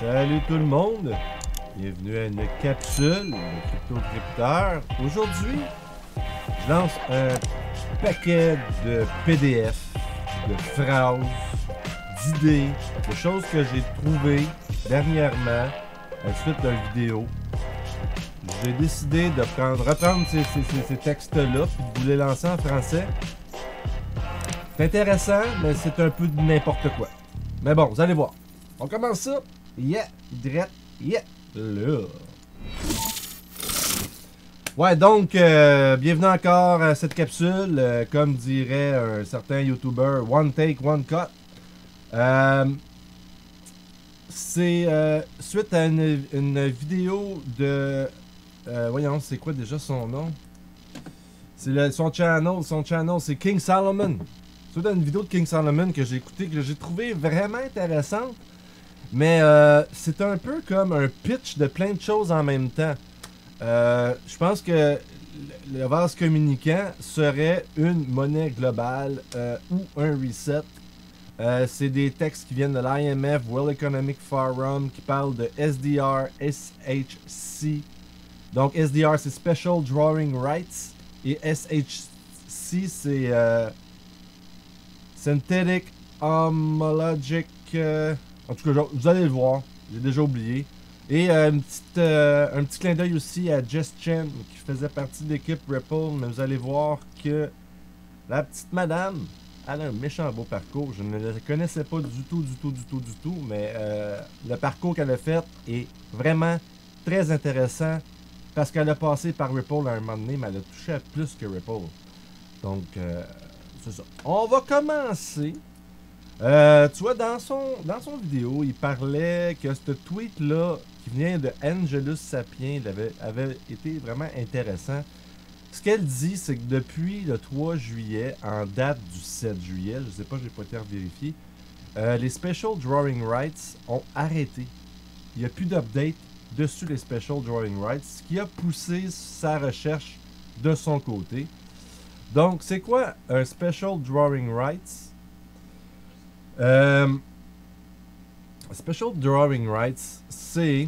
Salut tout le monde! Bienvenue à une capsule de Crypto-Crypteur. Aujourd'hui, je lance un paquet de PDF, de phrases, d'idées, de choses que j'ai trouvées dernièrement à la suite d'une vidéo. J'ai décidé de reprendre ces textes-là et de vous les lancer en français. C'est intéressant, mais c'est un peu de n'importe quoi. Mais bon, vous allez voir. On commence ça. Yeah, direct, yeah, là. Ouais, donc, bienvenue encore à cette capsule. Comme dirait un certain YouTuber, one take, one cut. C'est suite à une vidéo de... voyons, c'est quoi déjà son nom? C'est son channel, c'est King Solomon. C'est une vidéo de King Solomon que j'ai écoutée, que j'ai trouvé vraiment intéressante. Mais c'est un peu comme un pitch de plein de choses en même temps. Je pense que le vase communicant serait une monnaie globale ou un reset. C'est des textes qui viennent de l'IMF, World Economic Forum, qui parlent de SDR, SHC. Donc SDR c'est Special Drawing Rights et SHC c'est Synthetic Homologic... en tout cas, vous allez le voir. J'ai déjà oublié. Et un petit clin d'œil aussi à Just Chen, qui faisait partie de l'équipe Ripple. Mais vous allez voir que la petite madame, elle a un méchant beau parcours. Je ne la connaissais pas du tout. Mais le parcours qu'elle a fait est vraiment très intéressant. Parce qu'elle a passé par Ripple à un moment donné, mais elle a touché à plus que Ripple. Donc, c'est ça. On va commencer... tu vois, dans son vidéo, il parlait que ce tweet-là, qui vient de Angelus Sapien, avait été vraiment intéressant. Ce qu'elle dit, c'est que depuis le 3 juillet, en date du 7 juillet, je sais pas, j'ai pas été vérifié, les Special Drawing Rights ont arrêté. Il n'y a plus d'update dessus les Special Drawing Rights, ce qui a poussé sa recherche de son côté. Donc, c'est quoi un Special Drawing Rights? Special Drawing Rights, c'est...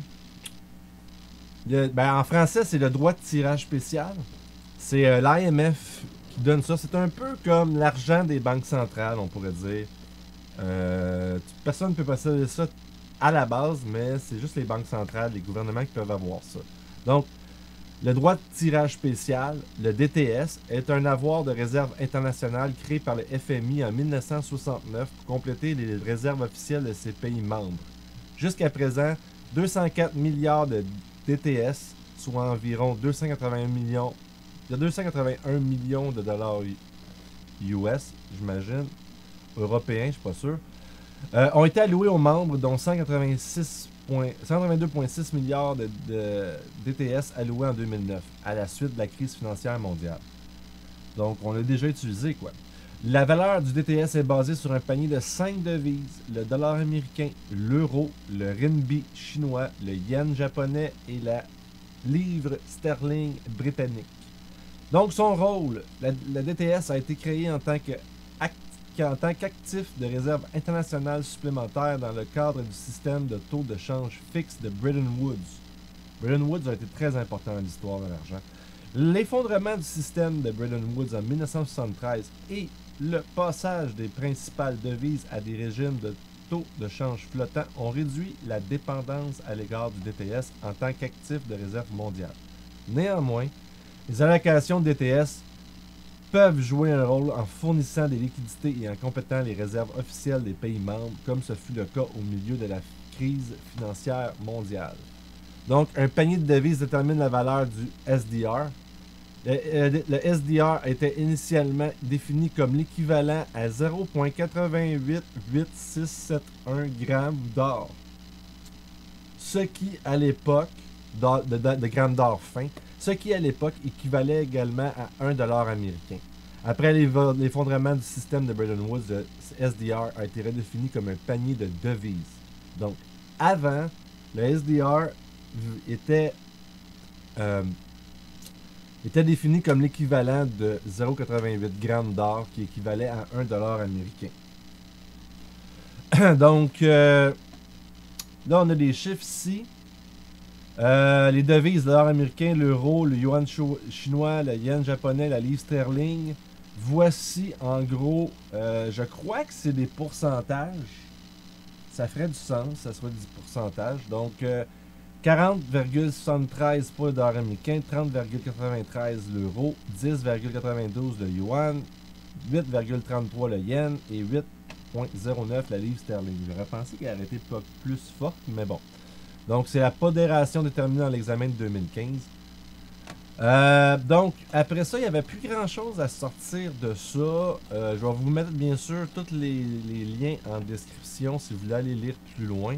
en français, c'est le droit de tirage spécial. C'est l'IMF qui donne ça. C'est un peu comme l'argent des banques centrales, on pourrait dire. Personne ne peut posséder ça à la base, mais c'est juste les banques centrales, les gouvernements qui peuvent avoir ça. Donc, le droit de tirage spécial, le DTS, est un avoir de réserve internationale créé par le FMI en 1969 pour compléter les réserves officielles de ses pays membres. Jusqu'à présent, 204 milliards de DTS, soit environ 281 millions de dollars US, j'imagine, européens, je suis pas sûr, ont été alloués aux membres, dont 182,6 milliards de DTS alloués en 2009, à la suite de la crise financière mondiale. Donc, on l'a déjà utilisé, quoi. La valeur du DTS est basée sur un panier de 5 devises, le dollar américain, l'euro, le renminbi chinois, le yen japonais et la livre sterling britannique. Donc, son rôle, la DTS a été créée en tant qu'actif de réserve internationale supplémentaire dans le cadre du système de taux de change fixe de Bretton Woods. Bretton Woods a été très important dans l'histoire de l'argent. L'effondrement du système de Bretton Woods en 1973 et le passage des principales devises à des régimes de taux de change flottants ont réduit la dépendance à l'égard du DTS en tant qu'actif de réserve mondiale. Néanmoins, les allocations de DTS peuvent jouer un rôle en fournissant des liquidités et en complétant les réserves officielles des pays membres, comme ce fut le cas au milieu de la crise financière mondiale. Donc, un panier de devises détermine la valeur du SDR. Le SDR était initialement défini comme l'équivalent à 0,888671 g d'or. Ce qui, à l'époque, de grammes d'or fin, ce qui à l'époque équivalait également à 1 dollar américain. Après l'effondrement du système de Bretton Woods, le SDR a été redéfini comme un panier de devises. Donc, avant, le SDR était défini comme l'équivalent de 0,88 g d'or qui équivalait à 1 dollar américain. Donc, Là, on a des chiffres ici. Les devises, le dollar américain, l'euro, le yuan chinois, le yen japonais, la livre sterling. Voici, en gros, je crois que c'est des pourcentages. Ça ferait du sens, ça serait du pourcentage. Donc, 40,73 pour le dollar américain, 30,93 l'euro, 10,92 le yuan, 8,33 le yen et 8,09 la livre sterling. J'aurais pensé qu'elle aurait été pas plus forte, mais bon. Donc, c'est la pondération déterminée dans l'examen de 2015. Donc, après ça, il n'y avait plus grand-chose à sortir de ça. Je vais vous mettre, bien sûr, tous les liens en description si vous voulez aller lire plus loin.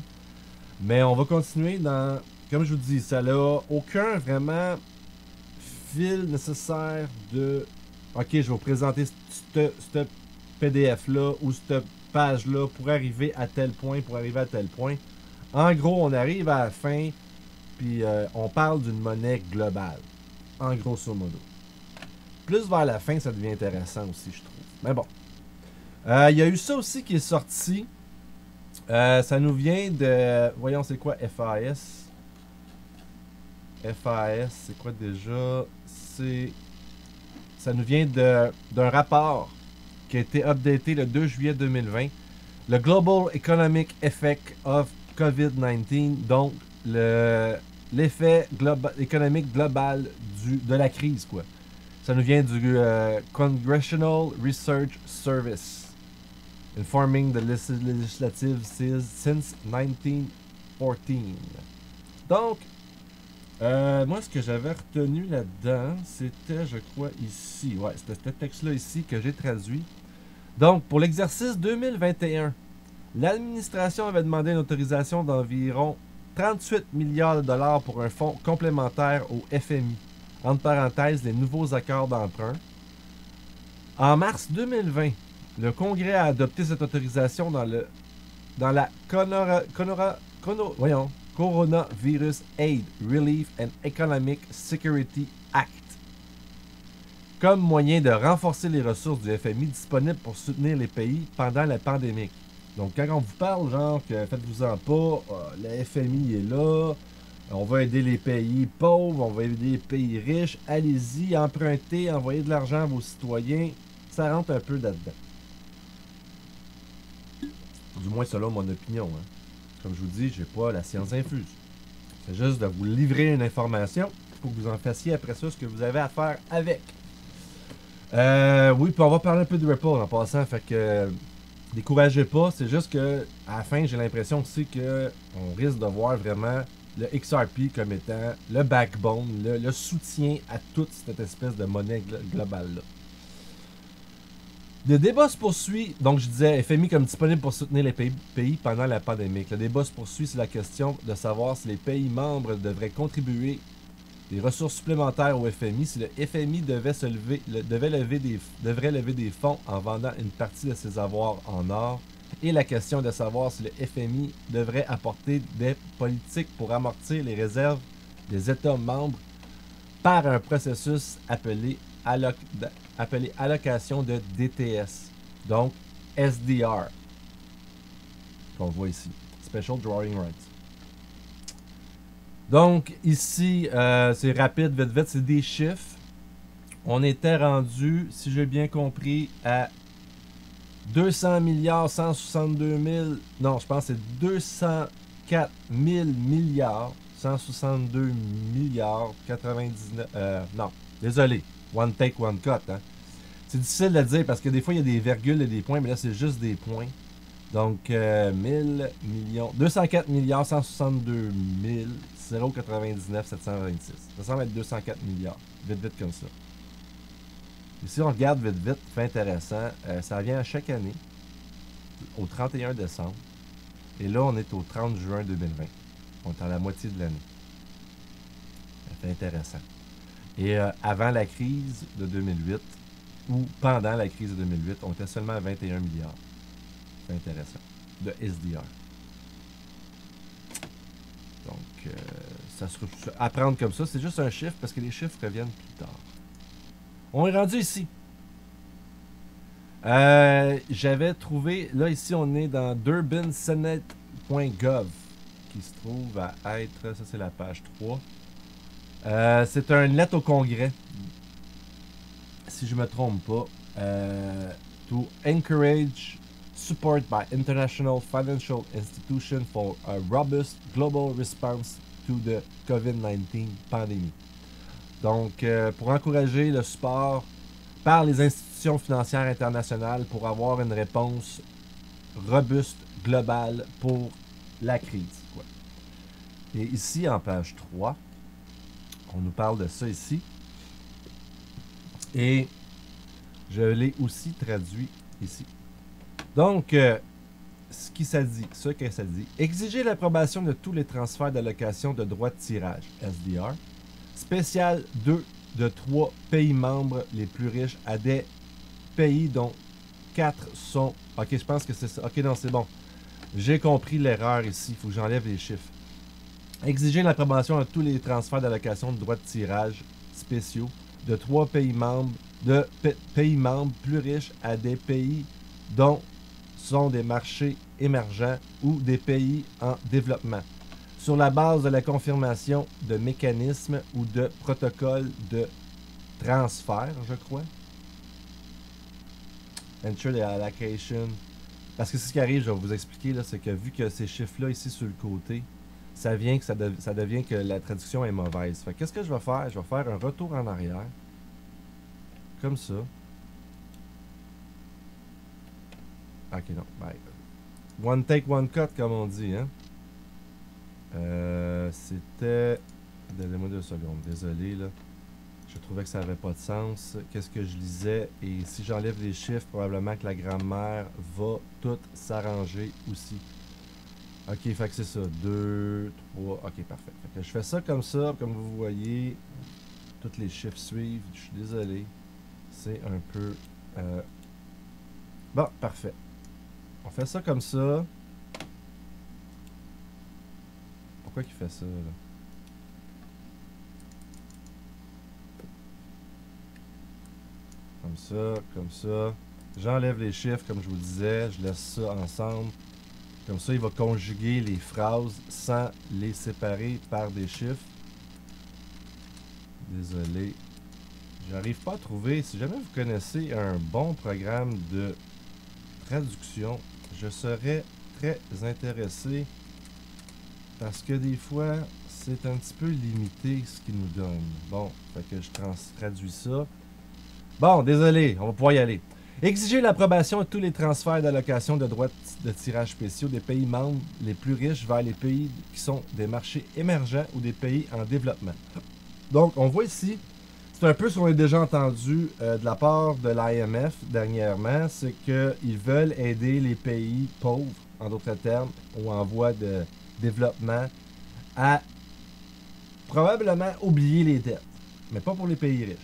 Mais on va continuer dans... Comme je vous dis, ça n'a aucun vraiment fil nécessaire de... Ok, je vais vous présenter ce PDF-là ou cette page-là pour arriver à tel point, pour arriver à tel point. En gros, on arrive à la fin, puis on parle d'une monnaie globale. En grosso modo. Plus vers la fin, ça devient intéressant aussi, je trouve. Mais bon. Il y a eu ça aussi qui est sorti. Ça nous vient de... Voyons, c'est quoi FAS? FAS, c'est quoi déjà? Ça nous vient d'un rapport qui a été updaté le 2 juillet 2020. Le Global Economic Effect of COVID-19, donc l'effet économique global de la crise, quoi. Ça nous vient du Congressional Research Service, informing the legislative since 1914. Donc, moi, ce que j'avais retenu là-dedans, c'était, je crois, ici. Ouais, c'était ce texte-là ici que j'ai traduit. Donc, pour l'exercice 2021, l'administration avait demandé une autorisation d'environ 38 milliards de dollars pour un fonds complémentaire au FMI. Entre parenthèses, les nouveaux accords d'emprunt. En mars 2020, le Congrès a adopté cette autorisation dans la Coronavirus Aid, Relief and Economic Security Act comme moyen de renforcer les ressources du FMI disponibles pour soutenir les pays pendant la pandémie. Donc, quand on vous parle, genre, que faites-vous-en pas, le FMI est là, on va aider les pays pauvres, on va aider les pays riches, allez-y, empruntez, envoyez de l'argent à vos citoyens, ça rentre un peu là-dedans. Du moins, selon mon opinion. Hein. Comme je vous dis, j'ai pas la science infuse. C'est juste de vous livrer une information pour que vous en fassiez après ça ce que vous avez à faire avec. Oui, puis on va parler un peu de Ripple en passant, fait que découragez pas, c'est juste que à la fin, j'ai l'impression aussi que on risque de voir vraiment le XRP comme étant le backbone, le soutien à toute cette espèce de monnaie globale-là. Le débat se poursuit, donc je disais FMI comme disponible pour soutenir les pays pendant la pandémie. Le débat se poursuit sur la question de savoir si les pays membres devraient contribuer des ressources supplémentaires au FMI, si le FMI devrait lever des fonds en vendant une partie de ses avoirs en or, et la question de savoir si le FMI devrait apporter des politiques pour amortir les réserves des États membres par un processus appelé allocation de DTS, donc SDR, qu'on voit ici, Special Drawing Rights. Donc, ici, c'est rapide, vite, vite, c'est des chiffres. On était rendu, si j'ai bien compris, à 200 milliards 162 000... Non, je pense que c'est 204 000 milliards 162 milliards 99... non, désolé. One take, one cut. Hein. C'est difficile de dire parce que des fois, il y a des virgules et des points, mais là, c'est juste des points. Donc, 1000 millions... 204 milliards 162 000... 0,99 726. Ça semble être 204 milliards. Vite, vite comme ça. Et si on regarde vite, vite, fait intéressant, ça vient à chaque année, au 31 décembre. Et là, on est au 30 juin 2020. On est à la moitié de l'année. Ça fait intéressant. Et avant la crise de 2008, ou pendant la crise de 2008, on était seulement à 21 milliards. C'est intéressant. De SDR. Donc, ça se apprendre comme ça, c'est juste un chiffre parce que les chiffres reviennent plus tard. On est rendu ici. J'avais trouvé, là ici on est dans durbansenate.gov. qui se trouve à être, ça c'est la page 3. C'est une lettre au Congrès, si je me trompe pas, to encourage support by international financial institutions for a robust global response to the COVID-19 pandemic. Donc, pour encourager le support par les institutions financières internationales pour avoir une réponse robuste, globale pour la crise, quoi. Et ici, en page 3, on nous parle de ça ici. Et je l'ai aussi traduit ici. Donc, ce que ça dit, exiger l'approbation de tous les transferts d'allocation de droits de tirage, SDR, spécial 2 de 3 pays membres les plus riches à des pays dont 4 sont... Ok, je pense que c'est ça. Ok, non, c'est bon. J'ai compris l'erreur ici. Il faut que j'enlève les chiffres. Exiger l'approbation de tous les transferts d'allocation de droits de tirage spéciaux de 3 pays membres pays membres plus riches à des pays dont sont des marchés émergents ou des pays en développement, sur la base de la confirmation de mécanismes ou de protocoles de transfert, je crois. Ensure the allocation. Parce que c'est ce qui arrive, je vais vous expliquer, là, c'est que vu que ces chiffres-là ici sur le côté, ça vient que ça devient que la traduction est mauvaise. Fait qu'est-ce que je vais faire? Je vais faire un retour en arrière. Comme ça. Ok, non. Bye. One take, one cut, comme on dit, hein. C'était... Donnez-moi 2 secondes. Désolé, là. Je trouvais que ça n'avait pas de sens. Qu'est-ce que je lisais? Et si j'enlève les chiffres, probablement que la grammaire va tout s'arranger aussi. Ok, fait que c'est ça. 2, 3... Ok, parfait. Fait que je fais ça, comme vous voyez. Tous les chiffres suivent. Je suis désolé. C'est un peu... Bon, parfait. On fait ça comme ça. Pourquoi qu'il fait ça, là? Comme ça, comme ça. J'enlève les chiffres, comme je vous disais. Je laisse ça ensemble. Comme ça, il va conjuguer les phrases sans les séparer par des chiffres. Désolé. J'arrive pas à trouver. Si jamais vous connaissez un bon programme de traduction, je serais très intéressé. Parce que des fois, c'est un petit peu limité ce qu'il nous donne. Bon, fait que je traduis ça. Bon, désolé, on va pouvoir y aller. Exiger l'approbation de tous les transferts d'allocation de droits de tirage spéciaux des pays membres les plus riches vers les pays qui sont des marchés émergents ou des pays en développement. Donc, on voit ici, c'est un peu ce qu'on a déjà entendu de la part de l'IMF dernièrement, c'est qu'ils veulent aider les pays pauvres, en d'autres termes, ou en voie de développement, à probablement oublier les dettes, mais pas pour les pays riches.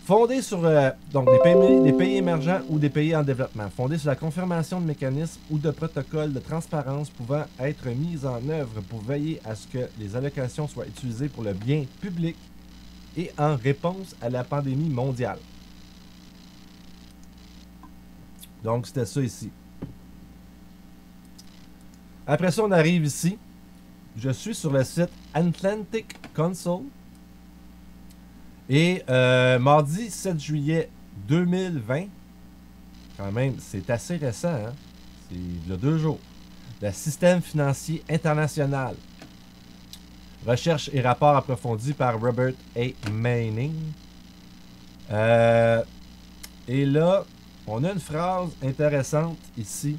Fondé sur donc des pays émergents ou des pays en développement, fondé sur la confirmation de mécanismes ou de protocoles de transparence pouvant être mis en œuvre pour veiller à ce que les allocations soient utilisées pour le bien public et en réponse à la pandémie mondiale. Donc, c'était ça ici. Après ça, on arrive ici. Je suis sur le site Atlantic Council. Et mardi 7 juillet 2020, quand même, c'est assez récent, hein? C'est il y a 2 jours. Le système financier international. Recherche et rapport approfondi par Robert A. Manning. Et là, on a une phrase intéressante ici.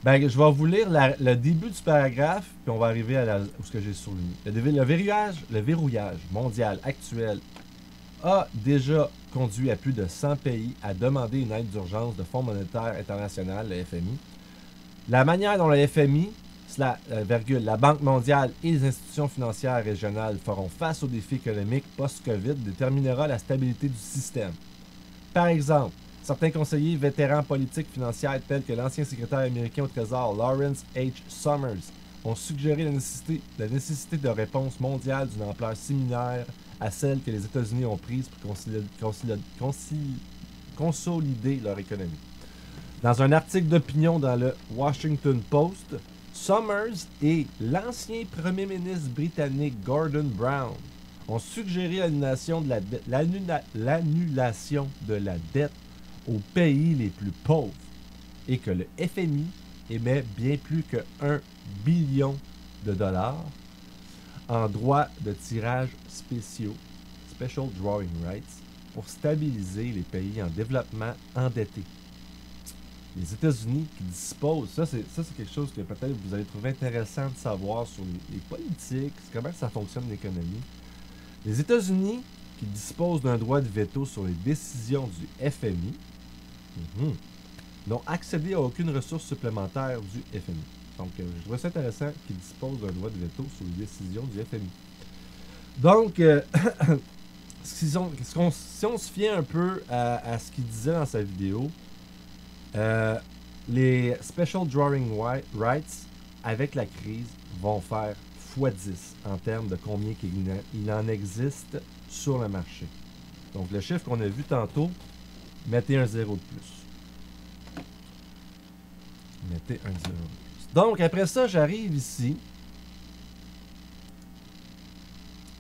Ben, je vais vous lire le début du paragraphe, puis on va arriver à où ce que j'ai souligné. Le verrouillage mondial actuel a déjà conduit à plus de 100 pays à demander une aide d'urgence de Fonds monétaire international, le FMI. La manière dont le FMI, la Banque mondiale et les institutions financières régionales feront face aux défis économiques post-COVID déterminera la stabilité du système. Par exemple, certains conseillers vétérans politiques financières tels que l'ancien secrétaire américain au Trésor Lawrence H. Summers ont suggéré la nécessité de réponses mondiales d'une ampleur similaire à celle que les États-Unis ont prise pour consolider leur économie. Dans un article d'opinion dans le Washington Post, Summers et l'ancien premier ministre britannique Gordon Brown ont suggéré l'annulation de la dette aux pays les plus pauvres et que le FMI émet bien plus que 1 billion de dollars en droits de tirage spéciaux, Special Drawing Rights, pour stabiliser les pays en développement endettés. Les États-Unis qui disposent, ça c'est quelque chose que peut-être vous allez trouver intéressant de savoir sur les politiques, comment ça fonctionne l'économie. Les États-Unis qui disposent d'un droit de veto sur les décisions du FMI n'ont accédé à aucune ressource supplémentaire du FMI. Donc, je trouve ça intéressant qu'ils disposent d'un droit de veto sur les décisions du FMI. Donc, si on se fie un peu à ce qu'il disait dans sa vidéo, les Special Drawing Rights, avec la crise, vont faire x10 en termes de combien il en existe sur le marché. Donc, le chiffre qu'on a vu tantôt, mettez un 0 de plus. Mettez un 0 de plus. Donc, après ça, j'arrive ici.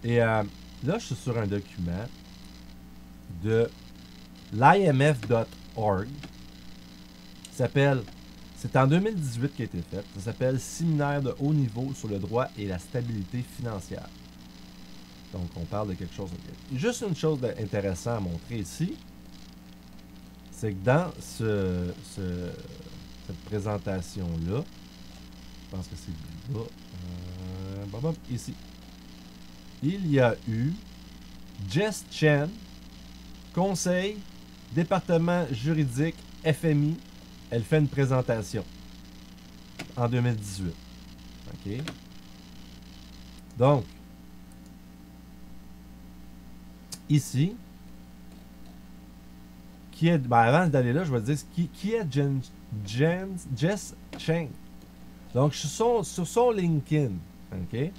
Et là, je suis sur un document de l'IMF.org. C'est en 2018 qui a été fait. Ça s'appelle Séminaire de haut niveau sur le droit et la stabilité financière. Donc, on parle de quelque chose. Juste une chose intéressante à montrer ici, c'est que dans cette présentation-là, je pense que c'est là, ici, il y a eu Jess Chen, conseil, département juridique, FMI. Elle fait une présentation en 2018. OK? Donc, ici, qui est. Ben avant d'aller là, je vais te dire qui est Jess Chen. Donc, je suis sur son LinkedIn. OK?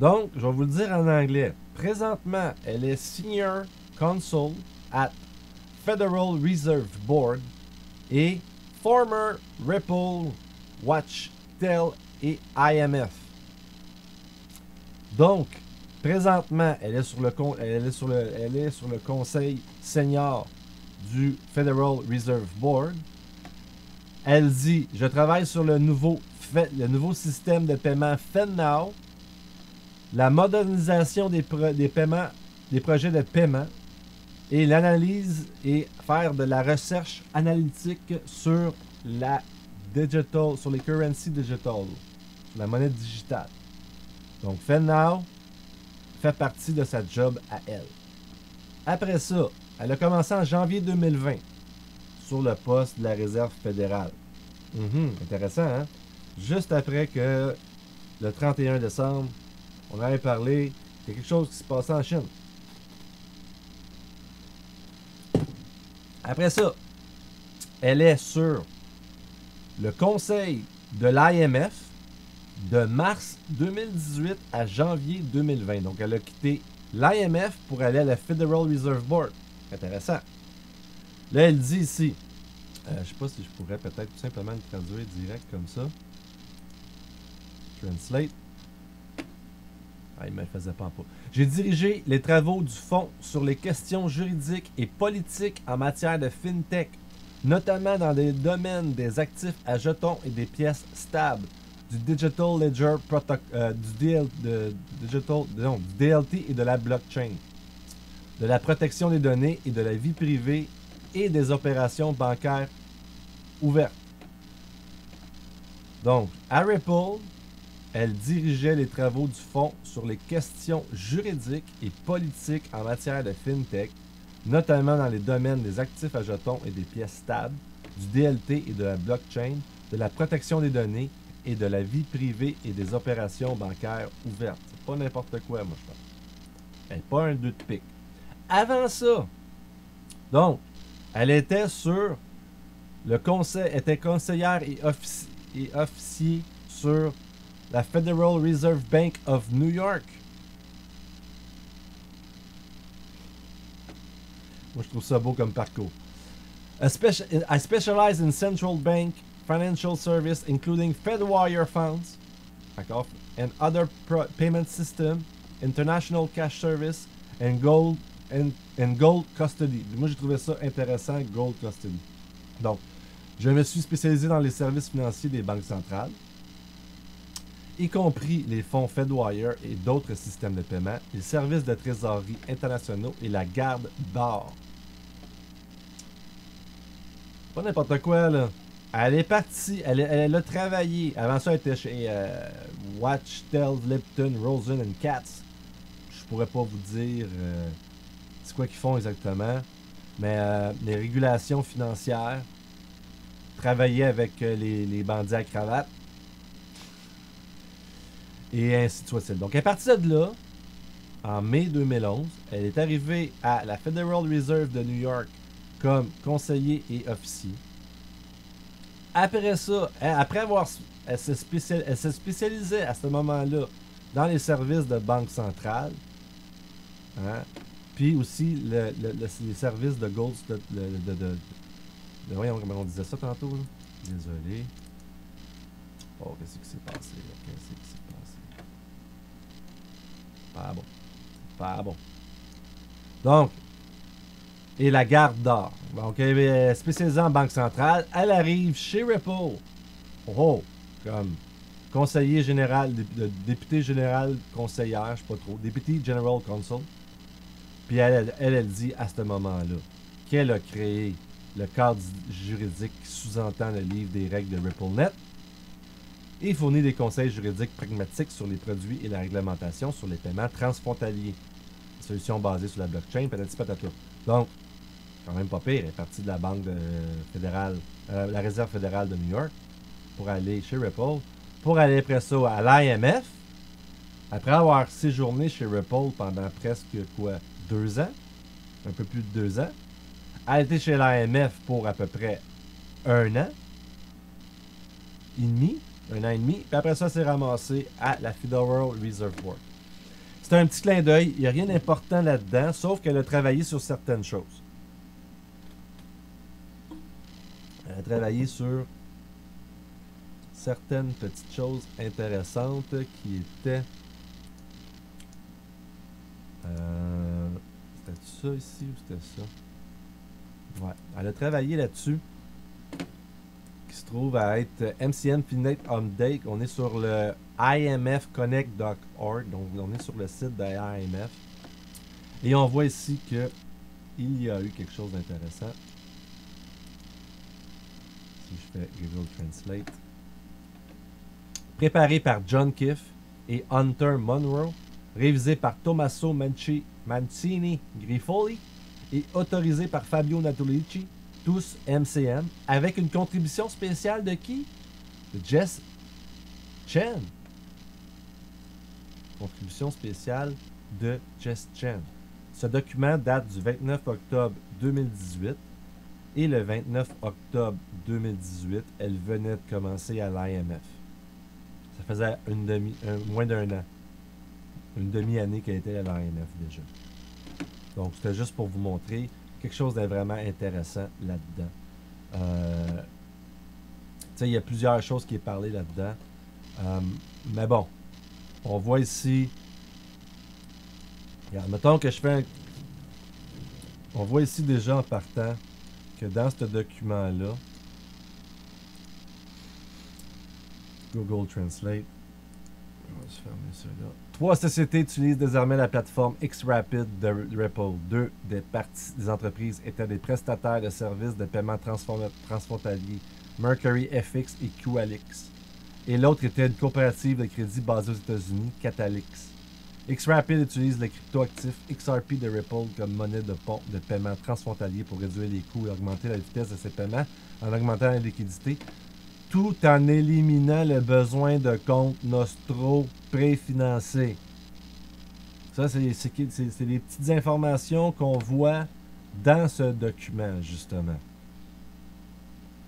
Donc, je vais vous le dire en anglais. Présentement, elle est Senior Counsel at Federal Reserve Board et former Ripple, Watchtel et IMF. Donc, présentement, elle est sur le conseil senior du Federal Reserve Board. Elle dit, je travaille sur le nouveau système de paiement FedNow, la modernisation des paiements, des projets de paiement, et l'analyse et faire de la recherche analytique sur sur les currencies digital, sur la monnaie digitale. Donc, FedNow fait partie de sa job à elle. Après ça, elle a commencé en janvier 2020 sur le poste de la Réserve fédérale. Intéressant, hein? Juste après que le 31 décembre, on avait parlé de quelque chose qui se passait en Chine. Après ça, elle est sur le conseil de l'IMF de mars 2018 à janvier 2020. Donc, elle a quitté l'IMF pour aller à la Federal Reserve Board. Intéressant. Là, elle dit ici, je ne sais pas si je pourrais peut-être tout simplement le traduire direct comme ça. Translate. Ah, il ne me le faisait pas. J'ai dirigé les travaux du Fonds sur les questions juridiques et politiques en matière de FinTech, notamment dans les domaines des actifs à jetons et des pièces stables, du Digital Ledger du DLT et de la blockchain, de la protection des données et de la vie privée et des opérations bancaires ouvertes. Donc, à Ripple, elle dirigeait les travaux du Fonds sur les questions juridiques et politiques en matière de FinTech, notamment dans les domaines des actifs à jetons et des pièces stables, du DLT et de la blockchain, de la protection des données et de la vie privée et des opérations bancaires ouvertes. C'est pas n'importe quoi, moi, je pense. Elle n'est pas un 2 de pique. Avant ça, donc, elle était sur le conseil, était conseillère et officier sur la Federal Reserve Bank of New York. Moi, je trouve ça beau comme parcours. I specialize in central bank financial service, including Fedwire funds, d'accord, and other payment system, international cash service, and gold custody. Moi, j'ai trouvé ça intéressant, gold custody. Donc, je me suis spécialisé dans les services financiers des banques centrales, y compris les fonds Fedwire et d'autres systèmes de paiement, les services de trésorerie internationaux et la garde d'or. Pas n'importe quoi, là. Elle est partie, elle a travaillé. Avant ça, elle était chez Watchtel, Lipton, Rosen and Katz. Je pourrais pas vous dire c'est quoi qu'ils font exactement, mais les régulations financières, travailler avec les bandits à cravate, et ainsi de suite. Donc, à partir de là, en mai 2011, elle est arrivée à la Federal Reserve de New York comme conseiller et officier. Après ça, après avoir... Elle se spécialisait à ce moment-là dans les services de banque centrale. Hein? Puis aussi les services de gold... voyons comment on disait ça tantôt. Là. Désolé. Oh, qu'est-ce qui s'est passé? Qu'est-ce qui s'est passé? Pas bon. Pas bon. Donc, et la garde d'or. Donc, elle est spécialisée en banque centrale. Elle arrive chez Ripple. Oh, comme conseiller général, député général conseillère, je sais pas trop, député general counsel. Puis elle dit à ce moment-là qu'elle a créé le cadre juridique qui sous-entend le livre des règles de RippleNet et fournit des conseils juridiques pragmatiques sur les produits et la réglementation sur les paiements transfrontaliers. Solution basée sur la blockchain, patati patata. Donc, quand même pas pire, elle est partie de la banque fédérale, la réserve fédérale de New York, pour aller chez Ripple, pour aller après ça à l'IMF, après avoir séjourné chez Ripple pendant presque, 2 ans, un peu plus de 2 ans, elle a été chez l'IMF pour à peu près 1 an et demi, puis après ça, s'est ramassé à la Federal Reserve Board. C'est un petit clin d'œil, il n'y a rien d'important là-dedans, sauf qu'elle a travaillé sur certaines choses. Elle a travaillé sur certaines petites choses intéressantes qui étaient... c'était ça ici ou c'était ça? Ouais, elle a travaillé là-dessus. Qui se trouve à être MCN Finite Update. On est sur le imfconnect.org. Donc, on est sur le site de l'IMF. Et on voit ici que il y a eu quelque chose d'intéressant. Si je fais Google Translate. Préparé par John Kiff et Hunter Monroe. Révisé par Tommaso Mancini Grifoli. Et autorisé par Fabio Natolici. Tous MCM. Avec une contribution spéciale de qui? De Jess Chen. Contribution spéciale de Jess Chen. Ce document date du 29 octobre 2018 et le 29 octobre 2018, elle venait de commencer à l'IMF. Ça faisait moins d'1 an. Une demi-année qu'elle était à l'IMF déjà. Donc, c'était juste pour vous montrer quelque chose de vraiment intéressant là-dedans. Tu sais, il y a plusieurs choses qui est parlé là-dedans. Mais bon, on voit ici... Regarde, mettons que je fais un... On voit ici déjà en partant que dans ce document-là, Google Translate, on va se fermer ça là. 3 sociétés utilisent désormais la plateforme Xrapid de Ripple. 2 des entreprises étaient des prestataires de services de paiement transfrontalier, Mercury FX et QLX. Et l'autre était une coopérative de crédit basée aux États-Unis, Catalyx. Xrapid utilise le cryptoactif XRP de Ripple comme monnaie de pont de paiement transfrontalier pour réduire les coûts et augmenter la vitesse de ses paiements en augmentant la liquidité, tout en éliminant le besoin de comptes nostro préfinancés. Ça, c'est les petites informations qu'on voit dans ce document, justement.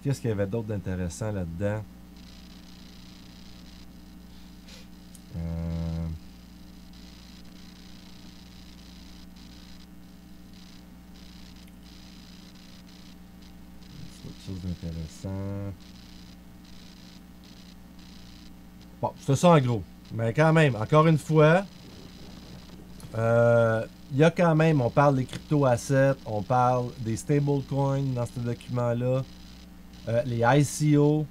Qu'est-ce qu'il y avait d'autre d'intéressant là-dedans? Autre chose d'intéressant. Bon, c'est ça en gros. Mais quand même, encore une fois, il y a quand même, on parle des crypto-assets, on parle des stablecoins dans ce document-là, les ICO,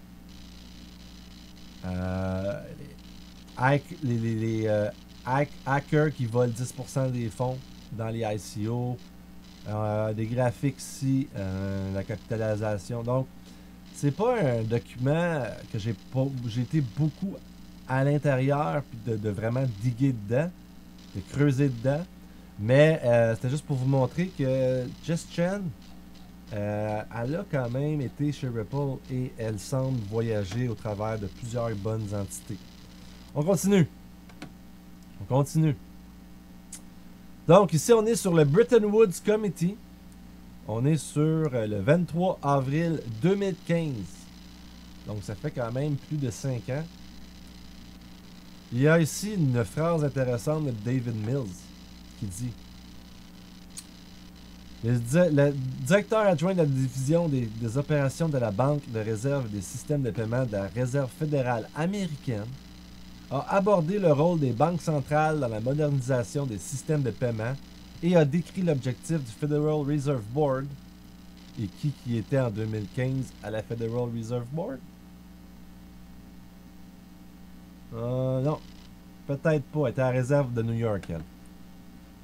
les hackers qui volent 10% des fonds dans les ICO, des graphiques ici, la capitalisation. Donc, c'est pas un document que j'ai été beaucoup à l'intérieur puis de vraiment diguer dedans, de creuser dedans. Mais c'était juste pour vous montrer que Jess Chen, elle a quand même été chez Ripple et elle semble voyager au travers de plusieurs bonnes entités. On continue. On continue. Donc ici, on est sur le Bretton Woods Committee. On est sur le 23 avril 2015. Donc ça fait quand même plus de 5 ans. Il y a ici une phrase intéressante de David Mills qui dit: le directeur adjoint de la division des opérations de la Banque de réserve et des systèmes de paiement de la Réserve fédérale américaine a abordé le rôle des banques centrales dans la modernisation des systèmes de paiement et a décrit l'objectif du Federal Reserve Board. Et qui était en 2015 à la Federal Reserve Board? Non. Peut-être pas. Elle était à la réserve de New York, elle.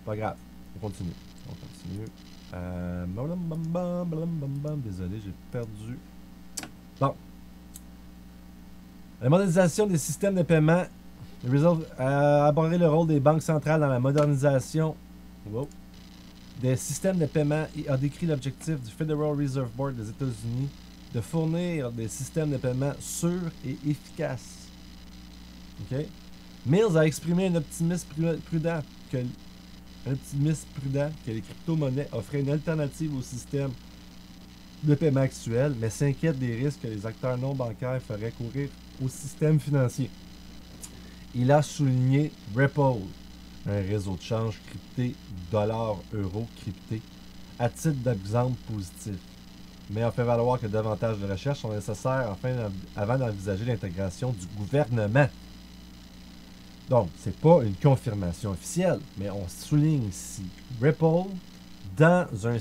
Pas grave. On continue. Désolé, j'ai perdu. Bon. La modernisation des systèmes de paiement. Le Reserve a abordé le rôle des banques centrales dans la modernisation des systèmes de paiement et a décrit l'objectif du Federal Reserve Board des États-Unis de fournir des systèmes de paiement sûrs et efficaces. Okay? Mills a exprimé un optimisme prudent que les crypto-monnaies offraient une alternative au système de paiement actuel, mais s'inquiète des risques que les acteurs non bancaires feraient courir au système financier. Il a souligné Ripple, un réseau de change crypté dollar-euro crypté, à titre d'exemple positif, mais a fait valoir que davantage de recherches sont nécessaires avant d'envisager l'intégration du gouvernement. Donc, c'est pas une confirmation officielle, mais on souligne ici Ripple dans un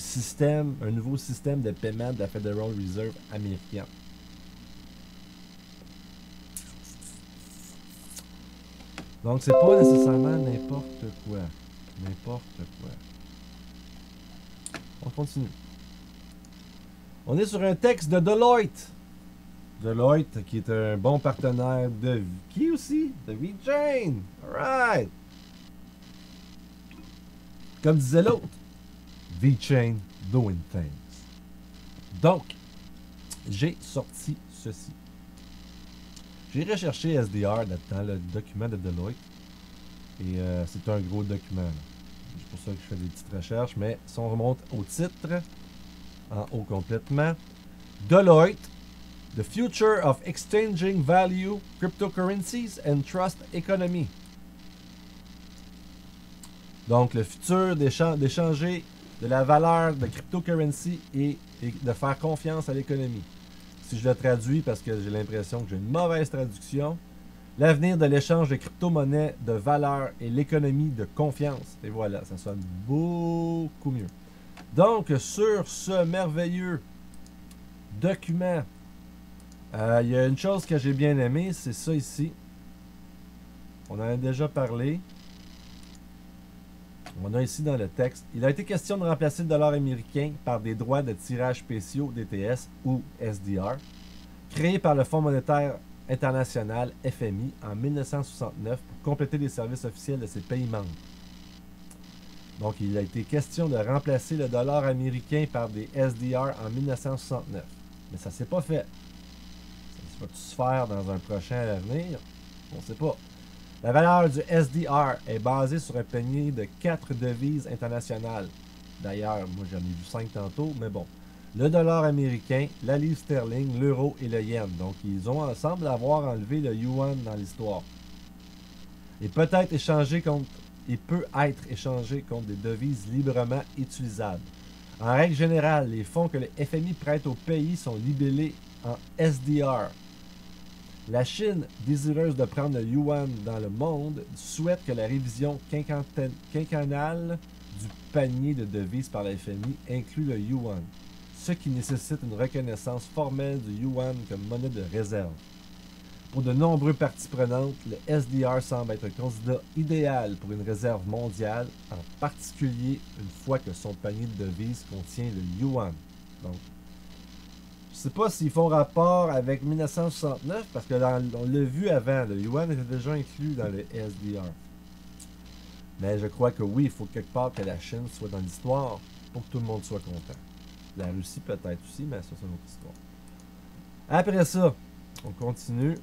nouveau système de paiement de la Federal Reserve américaine. Donc, c'est pas nécessairement n'importe quoi. On continue. On est sur un texte de Deloitte. Deloitte, qui est un bon partenaire de... Qui aussi? De VeChain. Alright. Comme disait l'autre. VeChain doing things. Donc, j'ai sorti ceci. J'ai recherché SDR dans le document de Deloitte. Et c'est un gros document. C'est pour ça que je fais des petites recherches. Mais si on remonte au titre, en haut complètement, Deloitte, The Future of Exchanging Value, Cryptocurrencies and Trust Economy. Donc, le futur d'échanger de la valeur de cryptocurrency et de faire confiance à l'économie. Si je le traduis, parce que j'ai l'impression que j'ai une mauvaise traduction, l'avenir de l'échange de crypto-monnaies de valeur et l'économie de confiance. Et voilà, ça sonne beaucoup mieux. Donc, sur ce merveilleux document, il y a une chose que j'ai bien aimé, c'est ça ici. On en a déjà parlé. On a ici dans le texte: il a été question de remplacer le dollar américain par des droits de tirage spéciaux DTS ou SDR, créés par le Fonds monétaire international FMI en 1969 pour compléter les services officiels de ses pays membres. Donc, il a été question de remplacer le dollar américain par des SDR en 1969. Mais ça ne s'est pas fait. Ça va-tu se faire dans un prochain avenir? On ne sait pas. La valeur du SDR est basée sur un panier de 4 devises internationales. D'ailleurs, moi j'en ai vu 5 tantôt, mais bon. Le dollar américain, la livre sterling, l'euro et le yen. Donc ils semblent avoir enlevé le yuan dans l'histoire. Il peut être échangé contre des devises librement utilisables. En règle générale, les fonds que le FMI prête au pays sont libellés en SDR. La Chine, désireuse de prendre le yuan dans le monde, souhaite que la révision quinquennale du panier de devises par la FMI inclue le yuan, ce qui nécessite une reconnaissance formelle du yuan comme monnaie de réserve. Pour de nombreux parties prenantes, le SDR semble être un candidat idéal pour une réserve mondiale, en particulier une fois que son panier de devises contient le yuan. Donc, je sais pas s'ils font rapport avec 1969, parce que on l'a vu avant, le yuan était déjà inclus dans le SDR. Mais je crois que oui, il faut quelque part que la Chine soit dans l'histoire pour que tout le monde soit content. La Russie peut-être aussi, mais ça c'est une autre histoire. Après ça, on continue.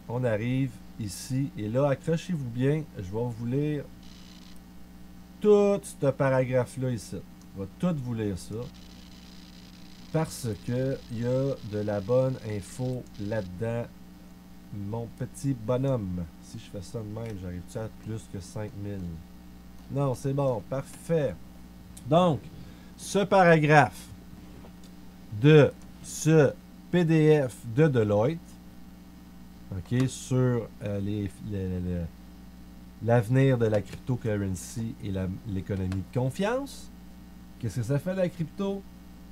On arrive ici. Et là, accrochez-vous bien. Je vais vous lire tout ce paragraphe-là ici. Je vais tout vous lire ça. Parce que il y a de la bonne info là-dedans. Mon petit bonhomme. Si je fais ça de même, j'arrive-tu à plus que 5000? Non, c'est bon. Parfait. Donc, ce paragraphe de ce PDF de Deloitte, ok, sur l'avenir de la cryptocurrency et l'économie de confiance. Qu'est-ce que ça fait la crypto?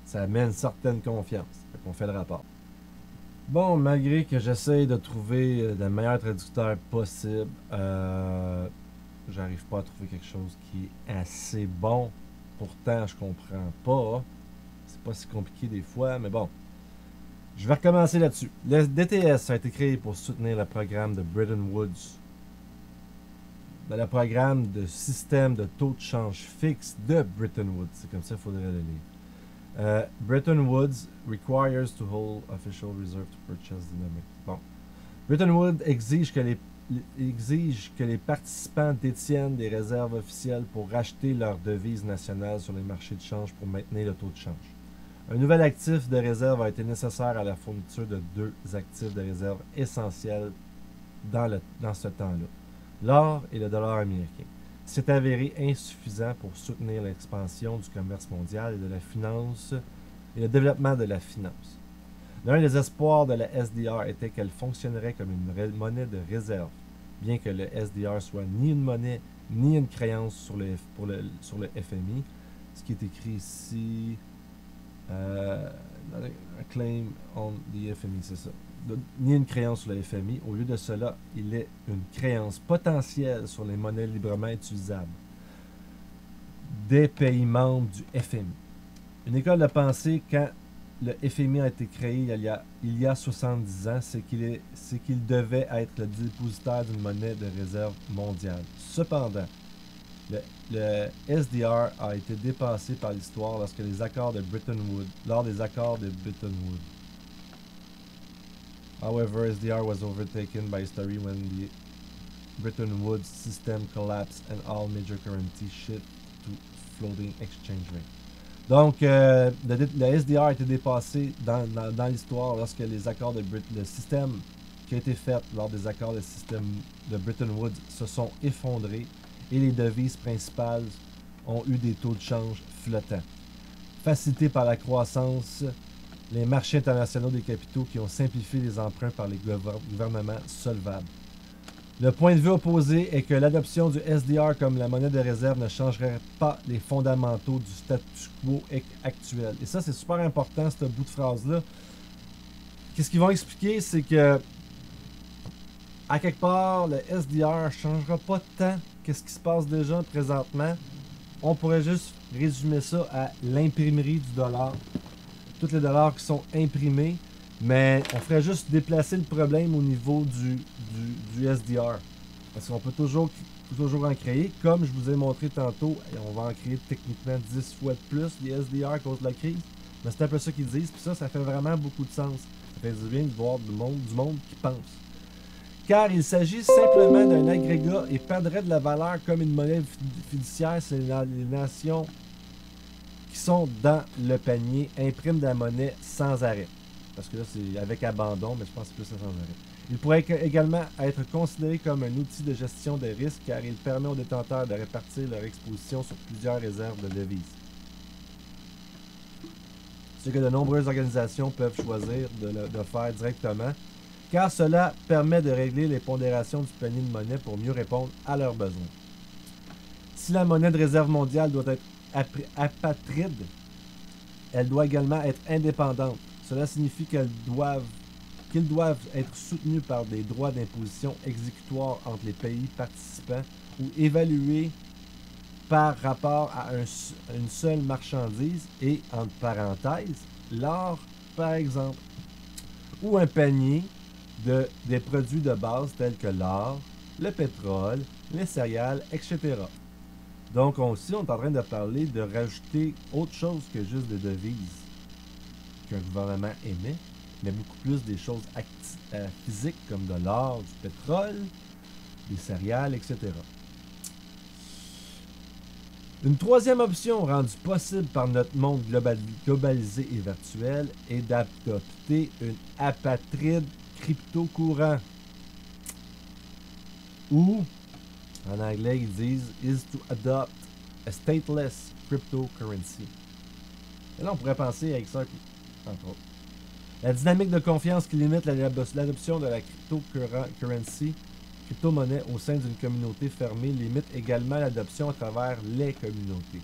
Ça amène une certaine confiance. On fait le rapport. Bon, malgré que j'essaye de trouver le meilleur traducteur possible, j'arrive pas à trouver quelque chose qui est assez bon. Pourtant, je comprends pas. C'est pas si compliqué des fois, mais bon. Je vais recommencer là-dessus. Le DTS a été créé pour soutenir le programme de Bretton Woods. Le programme de système de taux de change fixe de Bretton Woods. C'est comme ça qu'il faudrait le lire. Bretton Woods requires to hold official reserve to purchase dynamic. Bon. Bretton Woods exige que les participants détiennent des réserves officielles pour racheter leurs devises nationales sur les marchés de change pour maintenir le taux de change. Un nouvel actif de réserve a été nécessaire à la fourniture de deux actifs de réserve essentiels dans ce temps-là, l'or et le dollar américain. C'est avéré insuffisant pour soutenir l'expansion du commerce mondial et de la finance et le développement de la finance. L'un des espoirs de la SDR était qu'elle fonctionnerait comme une monnaie de réserve, bien que le SDR soit ni une monnaie ni une créance sur le FMI. Ce qui est écrit ici, a claim on the FMI, c'est ça. Ni une créance sur le FMI. Au lieu de cela, il est une créance potentielle sur les monnaies librement utilisables des pays membres du FMI. Une école de pensée, quand le FMI a été créé il y a 70 ans, c'est qu'il devait être le dépositaire d'une monnaie de réserve mondiale. Cependant, le SDR a été dépassé par l'histoire lors des accords de Bretton Woods. However, SDR was overtaken by history when the Bretton Woods system collapsed and all major currencies shift to floating exchange rate. Donc, le SDR a été dépassé dans l'histoire lorsque les accords le système qui a été fait lors des accords de système de Bretton Woods se sont effondrés et les devises principales ont eu des taux de change flottants. Facilités par la croissance, les marchés internationaux des capitaux qui ont simplifié les emprunts par les gouvernements solvables. Le point de vue opposé est que l'adoption du SDR comme la monnaie de réserve ne changerait pas les fondamentaux du statu quo actuel. Et ça, c'est super important, ce bout de phrase-là. Qu'est-ce qu'ils vont expliquer, c'est que à quelque part, le SDR ne changera pas tant qu'est-ce qui se passe déjà présentement. On pourrait juste résumer ça à l'imprimerie du dollar. Tous les dollars qui sont imprimés, mais on ferait juste déplacer le problème au niveau du SDR. Parce qu'on peut toujours en créer. Comme je vous ai montré tantôt, et on va en créer techniquement 10 fois de plus, les SDR à cause de la crise. Mais c'est un peu ça qu'ils disent, puis ça fait vraiment beaucoup de sens. Ça fait du bien de voir du monde qui pense. Car il s'agit simplement d'un agrégat et perdrait de la valeur comme une monnaie fiduciaire si les nations qui sont dans le panier impriment de la monnaie sans arrêt. Parce que là, c'est avec abandon, mais je pense que c'est plus sans arrêt. Il pourrait également être considéré comme un outil de gestion des risques car il permet aux détenteurs de répartir leur exposition sur plusieurs réserves de devises. Ce que de nombreuses organisations peuvent choisir de faire directement car cela permet de régler les pondérations du panier de monnaie pour mieux répondre à leurs besoins. Si la monnaie de réserve mondiale doit être apatride, elle doit également être indépendante. Cela signifie qu'ils doivent être soutenus par des droits d'imposition exécutoires entre les pays participants ou évalués par rapport à une seule marchandise et, entre parenthèses, l'or, par exemple, ou un panier des produits de base tels que l'or, le pétrole, les céréales, etc. Donc, aussi, on est en train de parler de rajouter autre chose que juste des devises qu'un gouvernement émet, mais beaucoup plus des choses physiques comme de l'or, du pétrole, des céréales, etc. Une troisième option rendue possible par notre monde globalisé et virtuel est d'adopter une apatride crypto-courant. Ou, en anglais, ils disent « is to adopt a stateless cryptocurrency ». Et là, on pourrait penser avec ça, entre autres. La dynamique de confiance qui limite l'adoption de la cryptocurrency, crypto-monnaie au sein d'une communauté fermée, limite également l'adoption à travers les communautés.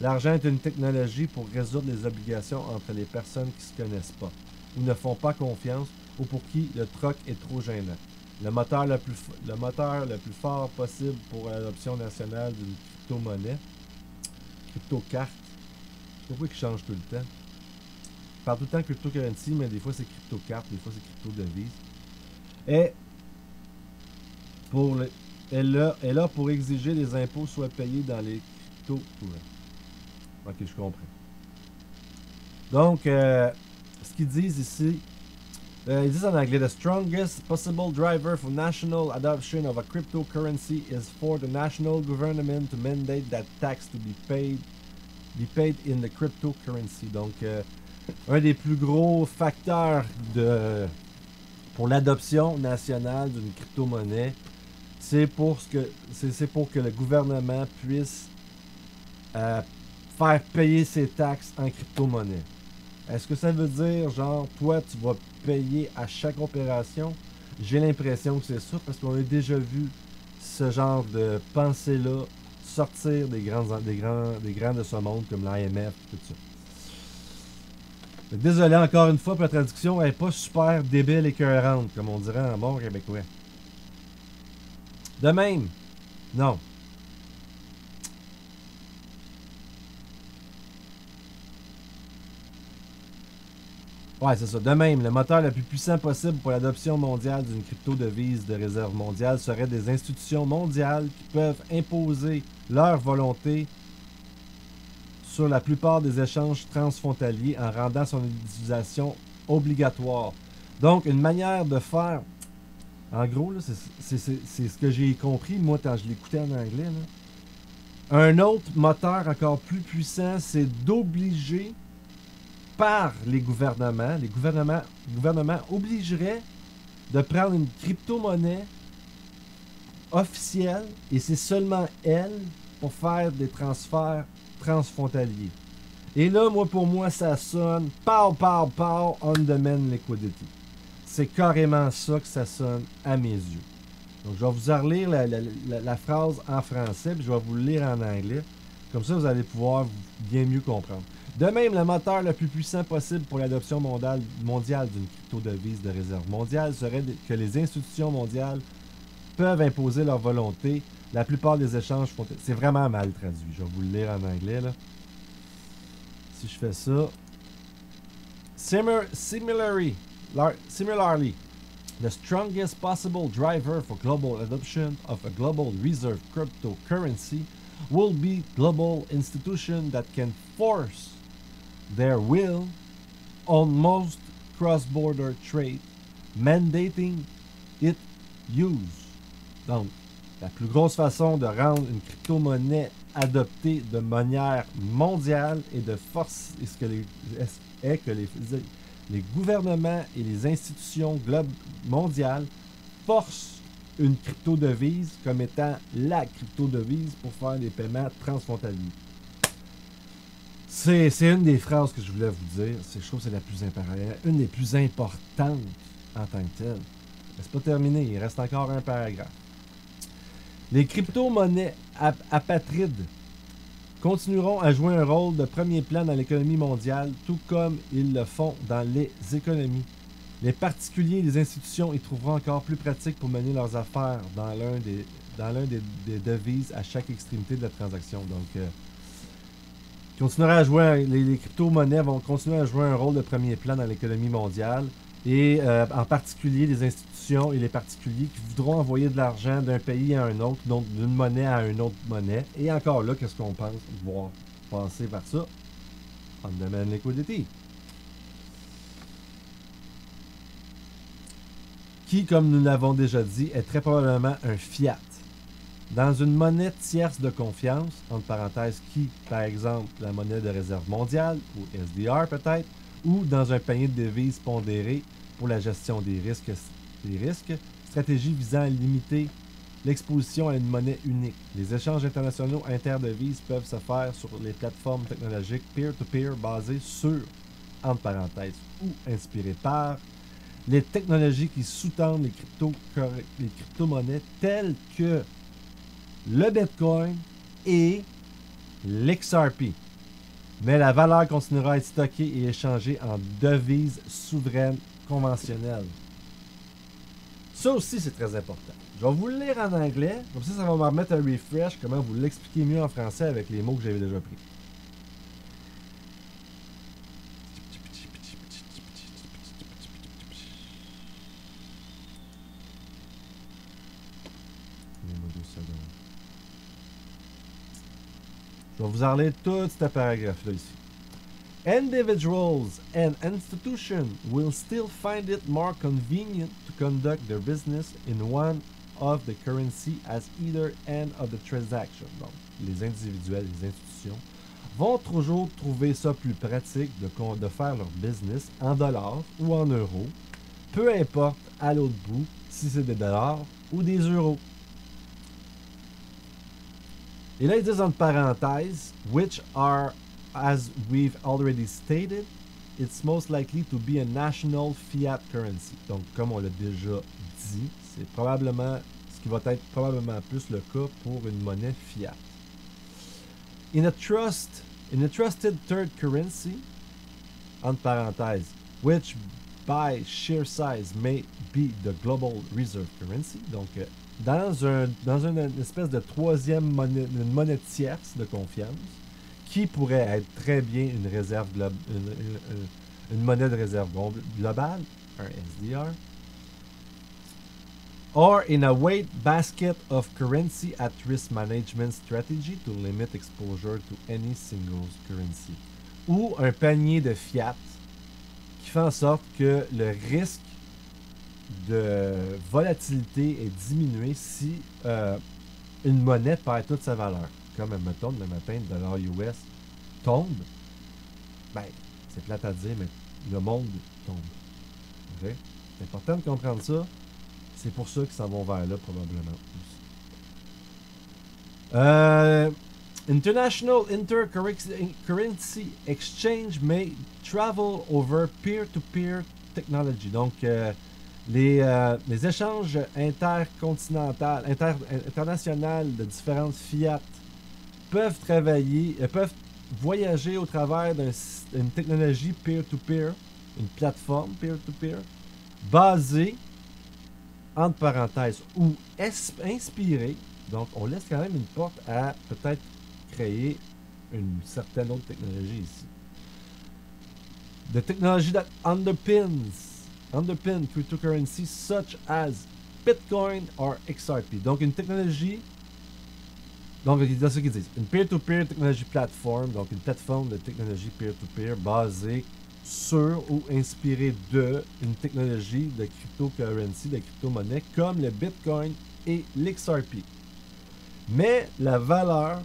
L'argent est une technologie pour résoudre les obligations entre les personnes qui ne se connaissent pas, ou ne font pas confiance, ou pour qui le troc est trop gênant. Le moteur le plus fort possible pour l'adoption nationale d'une crypto-monnaie, crypto-carte, je sais pas pourquoi il change tout le temps. Je parle tout le temps cryptocurrency, mais des fois c'est crypto-carte, des fois c'est crypto-devise. Est là pour exiger les impôts soient payés dans les cryptos. Ok, je comprends. Donc, ce qu'ils disent ici, ils disent en anglais, the strongest possible driver for national adoption of a cryptocurrency is for the national government to mandate that tax to be paid in the cryptocurrency. Donc, un des plus gros facteurs pour l'adoption nationale d'une crypto-monnaie, c'est pour que le gouvernement puisse faire payer ses taxes en crypto-monnaie. Est-ce que ça veut dire, genre, toi, tu vas payer à chaque opération? J'ai l'impression que c'est ça, parce qu'on a déjà vu ce genre de pensée-là sortir des grands de ce monde, comme l'IMF et tout ça. Désolé encore une fois pour la traduction, elle n'est pas super débile et écœurante, comme on dirait en bon québécois. De même, non. Ouais, c'est ça. De même, le moteur le plus puissant possible pour l'adoption mondiale d'une crypto-devise de réserve mondiale serait des institutions mondiales qui peuvent imposer leur volonté sur la plupart des échanges transfrontaliers en rendant son utilisation obligatoire. Donc, une manière de faire... En gros, là, c'est ce que j'ai compris, moi, quand je l'écoutais en anglais. Là. Un autre moteur encore plus puissant, c'est d'obliger par les gouvernements. Les gouvernements obligeraient de prendre une crypto-monnaie officielle, et c'est seulement elle pour faire des transferts transfrontaliers. Et là, pour moi, ça sonne pow, pow, pow, on-demand liquidity. C'est carrément ça que ça sonne à mes yeux. Donc, je vais vous en relire la phrase en français, puis je vais vous le lire en anglais. Comme ça, vous allez pouvoir bien mieux comprendre. De même, le moteur le plus puissant possible pour l'adoption mondiale d'une crypto-devise de réserve mondiale serait que les institutions mondiales peuvent imposer leur volonté. La plupart des échanges font... C'est vraiment mal traduit. Je vais vous le lire en anglais, là. Si je fais ça... Similarly, the strongest possible driver for global adoption of a global reserve cryptocurrency will be global institutions that can force their will on most cross-border trade, mandating it use. Donc, la plus grosse façon de rendre une crypto-monnaie adoptée de manière mondiale et de force est que les gouvernements et les institutions mondiales forcent une crypto-devise comme étant la crypto-devise pour faire des paiements transfrontaliers. C'est une des phrases que je voulais vous dire. Je trouve que c'est une des plus importantes en tant que telle. Mais c'est pas terminé, il reste encore un paragraphe. Les crypto-monnaies apatrides continueront à jouer un rôle de premier plan dans l'économie mondiale, tout comme ils le font dans les économies. Les particuliers et les institutions y trouveront encore plus pratique pour mener leurs affaires dans l'un des devises à chaque extrémité de la transaction. Donc, les crypto-monnaies vont continuer à jouer un rôle de premier plan dans l'économie mondiale et en particulier les institutions et les particuliers qui voudront envoyer de l'argent d'un pays à un autre, donc d'une monnaie à une autre monnaie. Et encore là, qu'est-ce qu'on pense voir passer par ça? On demande liquidity. Qui, comme nous l'avons déjà dit, est très probablement un fiat. Dans une monnaie tierce de confiance, entre parenthèses qui, par exemple, la monnaie de réserve mondiale, ou SDR peut-être, ou dans un panier de devises pondéré pour la gestion des risques, stratégie visant à limiter l'exposition à une monnaie unique. Les échanges internationaux interdevises peuvent se faire sur les plateformes technologiques peer-to-peer basées sur, entre parenthèses, ou inspirées par les technologies qui sous-tendent les crypto-monnaies telles que le Bitcoin et l'XRP. Mais la valeur continuera à être stockée et échangée en devises souveraines conventionnelles. Ça aussi, c'est très important. Je vais vous le lire en anglais, comme ça va me remettre un refresh, comment vous l'expliquer mieux en français avec les mots que j'avais déjà pris. Je vais vous en lire tout ce paragraphe-là ici. Individuals and institutions will still find it more convenient to conduct their business in one of the currency as either end of the transaction. Donc, les individuels, les institutions vont toujours trouver ça plus pratique de faire leur business en dollars ou en euros, peu importe à l'autre bout si c'est des dollars ou des euros. Et là, ils disent entre parenthèses, which are, as we've already stated, it's most likely to be a national fiat currency. Donc, comme on l'a déjà dit, c'est probablement ce qui va être probablement plus le cas pour une monnaie fiat. In a trusted third currency, entre parenthèses, which by sheer size may be the global reserve currency. Donc, dans une espèce de troisième monnaie, une monnaie tierce de confiance, qui pourrait être très bien une réserve une monnaie de réserve globale, un SDR, or in a weight basket of currency at risk management strategy to limit exposure to any single currency, ou un panier de fiat qui fait en sorte que le risque de volatilité est diminué si une monnaie perd toute sa valeur. Comme, mettons, le matin, le dollar US tombe, ben, c'est plate à dire, mais le monde tombe. Okay? C'est important de comprendre ça. C'est pour ça qu'ils s'en vont vers là, probablement. International intercurrency exchange may travel over peer-to-peer technology. Donc, les échanges internationaux de différentes fiat peuvent voyager au travers d'une technologie peer-to-peer, une plateforme peer-to-peer, basée, entre parenthèses, ou inspirée. Donc, on laisse quand même une porte à peut-être créer une certaine autre technologie ici. The technology that underpin cryptocurrencies such as Bitcoin or XRP. Donc, une technologie. Donc, c'est ce qu'ils disent. Une peer-to-peer technologie plateforme. Donc, une plateforme de technologie peer-to-peer basée sur ou inspirée de une technologie de cryptocurrency, de crypto-monnaie comme le Bitcoin et l'XRP. Mais la valeur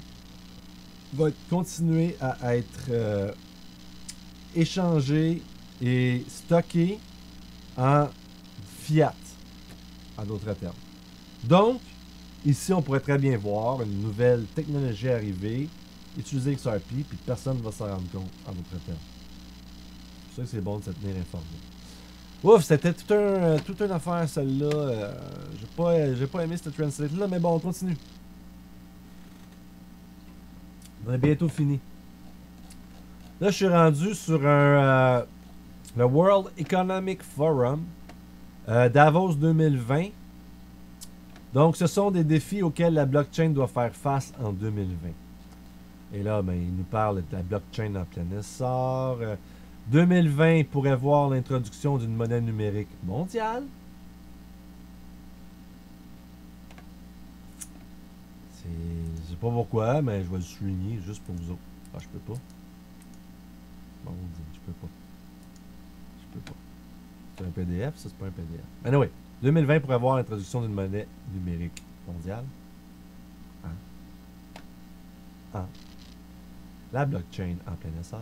va continuer à être échangée et stockée en fiat, en d'autres termes. Donc, ici, on pourrait très bien voir une nouvelle technologie arriver, utiliser XRP, puis personne ne va s'en rendre compte, en d'autres termes. C'est pour ça que c'est bon de se tenir informé. Ouf, c'était toute une affaire, celle-là. J'ai pas aimé cette translate-là, mais bon, on continue. On est bientôt fini. Là, je suis rendu sur le World Economic Forum Davos 2020. Donc, ce sont des défis auxquels la blockchain doit faire face en 2020. Et là, ben, il nous parle de la blockchain en plein essor. 2020 pourrait voir l'introduction d'une monnaie numérique mondiale. Je sais pas pourquoi, mais je vais le souligner juste pour vous autres. Ah, je peux pas. Bon, on dit, je peux pas. Je peux pas. C'est un PDF, ça, c'est pas un PDF. Anyway, 2020 pourrait voir l'introduction d'une monnaie numérique mondiale. La blockchain en plein essor.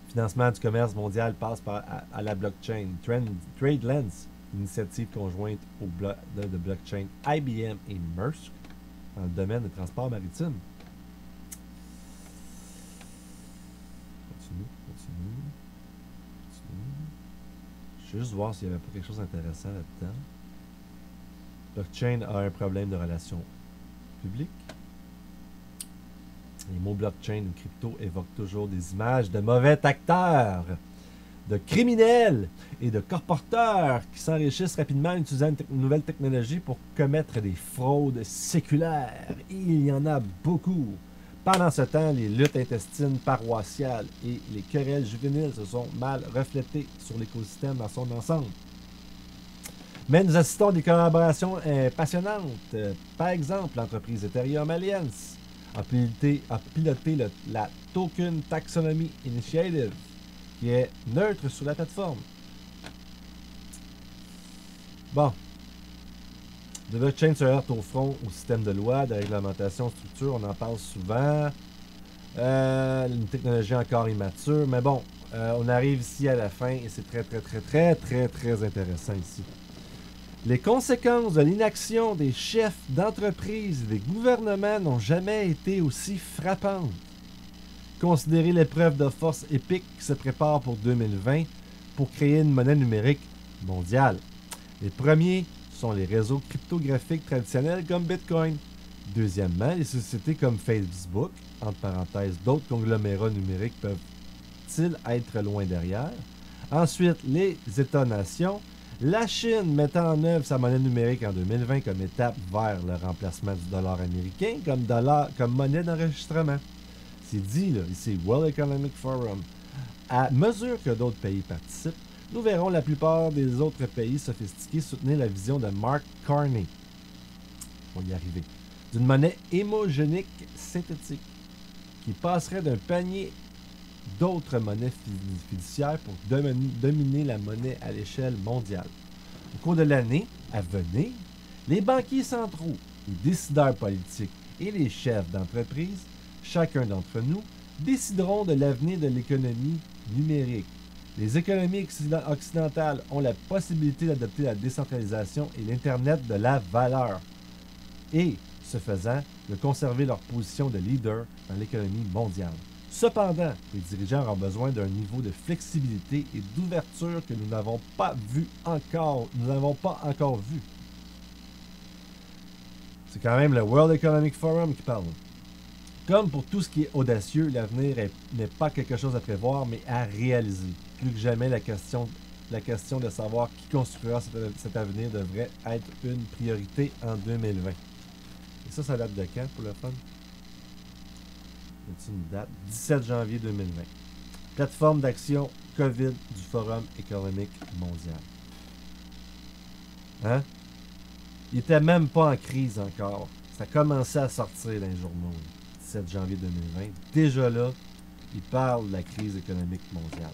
Financement du commerce mondial passe à la blockchain. TradeLens, initiative conjointe de blockchain IBM et Maersk dans le domaine des transports maritimes. Continue. Je vais juste voir s'il n'y avait pas quelque chose d'intéressant là-dedans. Blockchain a un problème de relations publiques. Les mots blockchain ou crypto évoquent toujours des images de mauvais acteurs, de criminels et de corporateurs qui s'enrichissent rapidement en utilisant une nouvelle technologie pour commettre des fraudes séculaires. Et il y en a beaucoup. Pendant ce temps, les luttes intestines paroissiales et les querelles juvéniles se sont mal reflétées sur l'écosystème dans son ensemble. Mais nous assistons à des collaborations passionnantes. Par exemple, l'entreprise Ethereum Alliance a piloté la Token Taxonomy Initiative, qui est neutre sur la plateforme. Bon. The blockchain se heurte au front au système de loi, de réglementation, structure, on en parle souvent. Une technologie encore immature, mais bon, on arrive ici à la fin et c'est très intéressant ici. Les conséquences de l'inaction des chefs d'entreprise et des gouvernements n'ont jamais été aussi frappantes. Considérez l'épreuve de force épique qui se prépare pour 2020 pour créer une monnaie numérique mondiale. Les premiers sont les réseaux cryptographiques traditionnels comme Bitcoin. Deuxièmement, les sociétés comme Facebook, entre parenthèses, d'autres conglomérats numériques peuvent-ils être loin derrière. Ensuite, les États-nations. La Chine mettant en œuvre sa monnaie numérique en 2020 comme étape vers le remplacement du dollar américain comme monnaie d'enregistrement. C'est dit là, ici, World Economic Forum. À mesure que d'autres pays participent, nous verrons la plupart des autres pays sophistiqués soutenir la vision de Mark Carney. On va y arriver. D'une monnaie hémogénique synthétique qui passerait d'un panier d'autres monnaies fiduciaires pour dominer la monnaie à l'échelle mondiale. Au cours de l'année à venir, les banquiers centraux, les décideurs politiques et les chefs d'entreprise, chacun d'entre nous, décideront de l'avenir de l'économie numérique. Les économies occidentales ont la possibilité d'adopter la décentralisation et l'Internet de la valeur et, ce faisant, de conserver leur position de leader dans l'économie mondiale. Cependant, les dirigeants auront besoin d'un niveau de flexibilité et d'ouverture que nous n'avons pas encore vu. C'est quand même le World Economic Forum qui parle. Comme pour tout ce qui est audacieux, l'avenir n'est pas quelque chose à prévoir, mais à réaliser. Plus que jamais, la question de savoir qui construira cet avenir devrait être une priorité en 2020. Et ça date de quand pour le fun? C'est une date, 17 janvier 2020. Plateforme d'action COVID du Forum économique mondial. Hein? Il était même pas en crise encore. Ça commençait à sortir dans les journaux. 17 janvier 2020. Déjà là, il parle de la crise économique mondiale.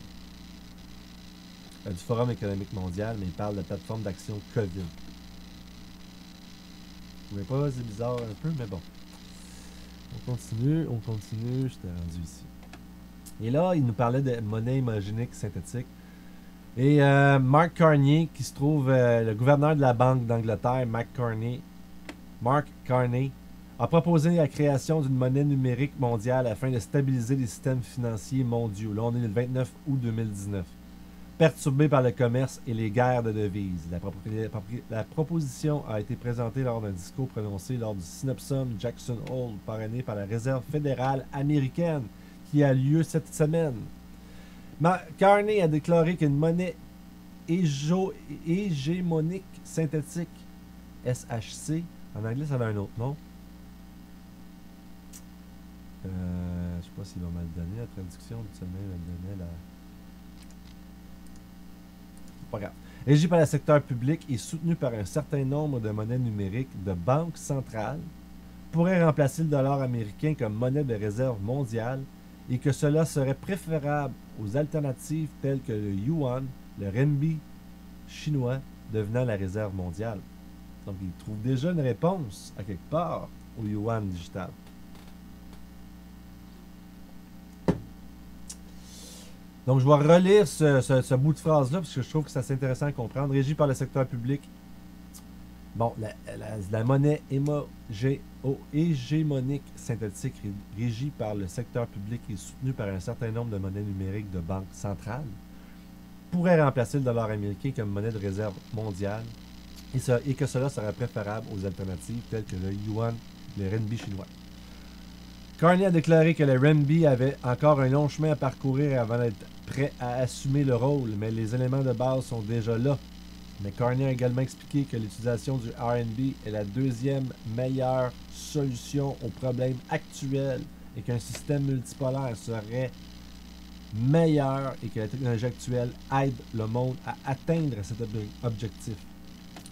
Du Forum économique mondial, mais il parle de la plateforme d'action COVID. Vous ne trouvez pas, c'est bizarre un peu, mais bon. On continue, j'étais rendu ici. Et là, il nous parlait de monnaie hémogénique synthétique. Et Mark Carney, qui se trouve le gouverneur de la Banque d'Angleterre, Mark Carney, a proposé la création d'une monnaie numérique mondiale afin de stabiliser les systèmes financiers mondiaux. Là, on est le 29 août 2019. perturbé par le commerce et les guerres de devises. La proposition a été présentée lors d'un discours prononcé lors du Synopsum Jackson Hole, parrainé par la Réserve fédérale américaine, qui a lieu cette semaine. Carney a déclaré qu'une monnaie hégémonique synthétique, SHC, en anglais ça a un autre nom. Je sais pas s'il va mal donner la traduction du sommet, il va me donner la... Pas grave. Régie par le secteur public et soutenue par un certain nombre de monnaies numériques de banques centrales, pourrait remplacer le dollar américain comme monnaie de réserve mondiale et que cela serait préférable aux alternatives telles que le yuan, le renminbi chinois devenant la réserve mondiale. Donc, il trouve déjà une réponse à quelque part au yuan digital. Donc, je vais relire ce bout de phrase-là parce que je trouve que c'est assez intéressant à comprendre. Régie par le secteur public. Bon, la monnaie hégémonique synthétique régie par le secteur public et soutenue par un certain nombre de monnaies numériques de banques centrales pourrait remplacer le dollar américain comme monnaie de réserve mondiale et que cela serait préférable aux alternatives telles que le yuan, le renminbi chinois. Carney a déclaré que le renminbi avait encore un long chemin à parcourir avant d'être prêt à assumer le rôle, mais les éléments de base sont déjà là. Mais Carney a également expliqué que l'utilisation du RMB est la deuxième meilleure solution aux problèmes actuels et qu'un système multipolaire serait meilleur et que la technologie actuelle aide le monde à atteindre cet objectif.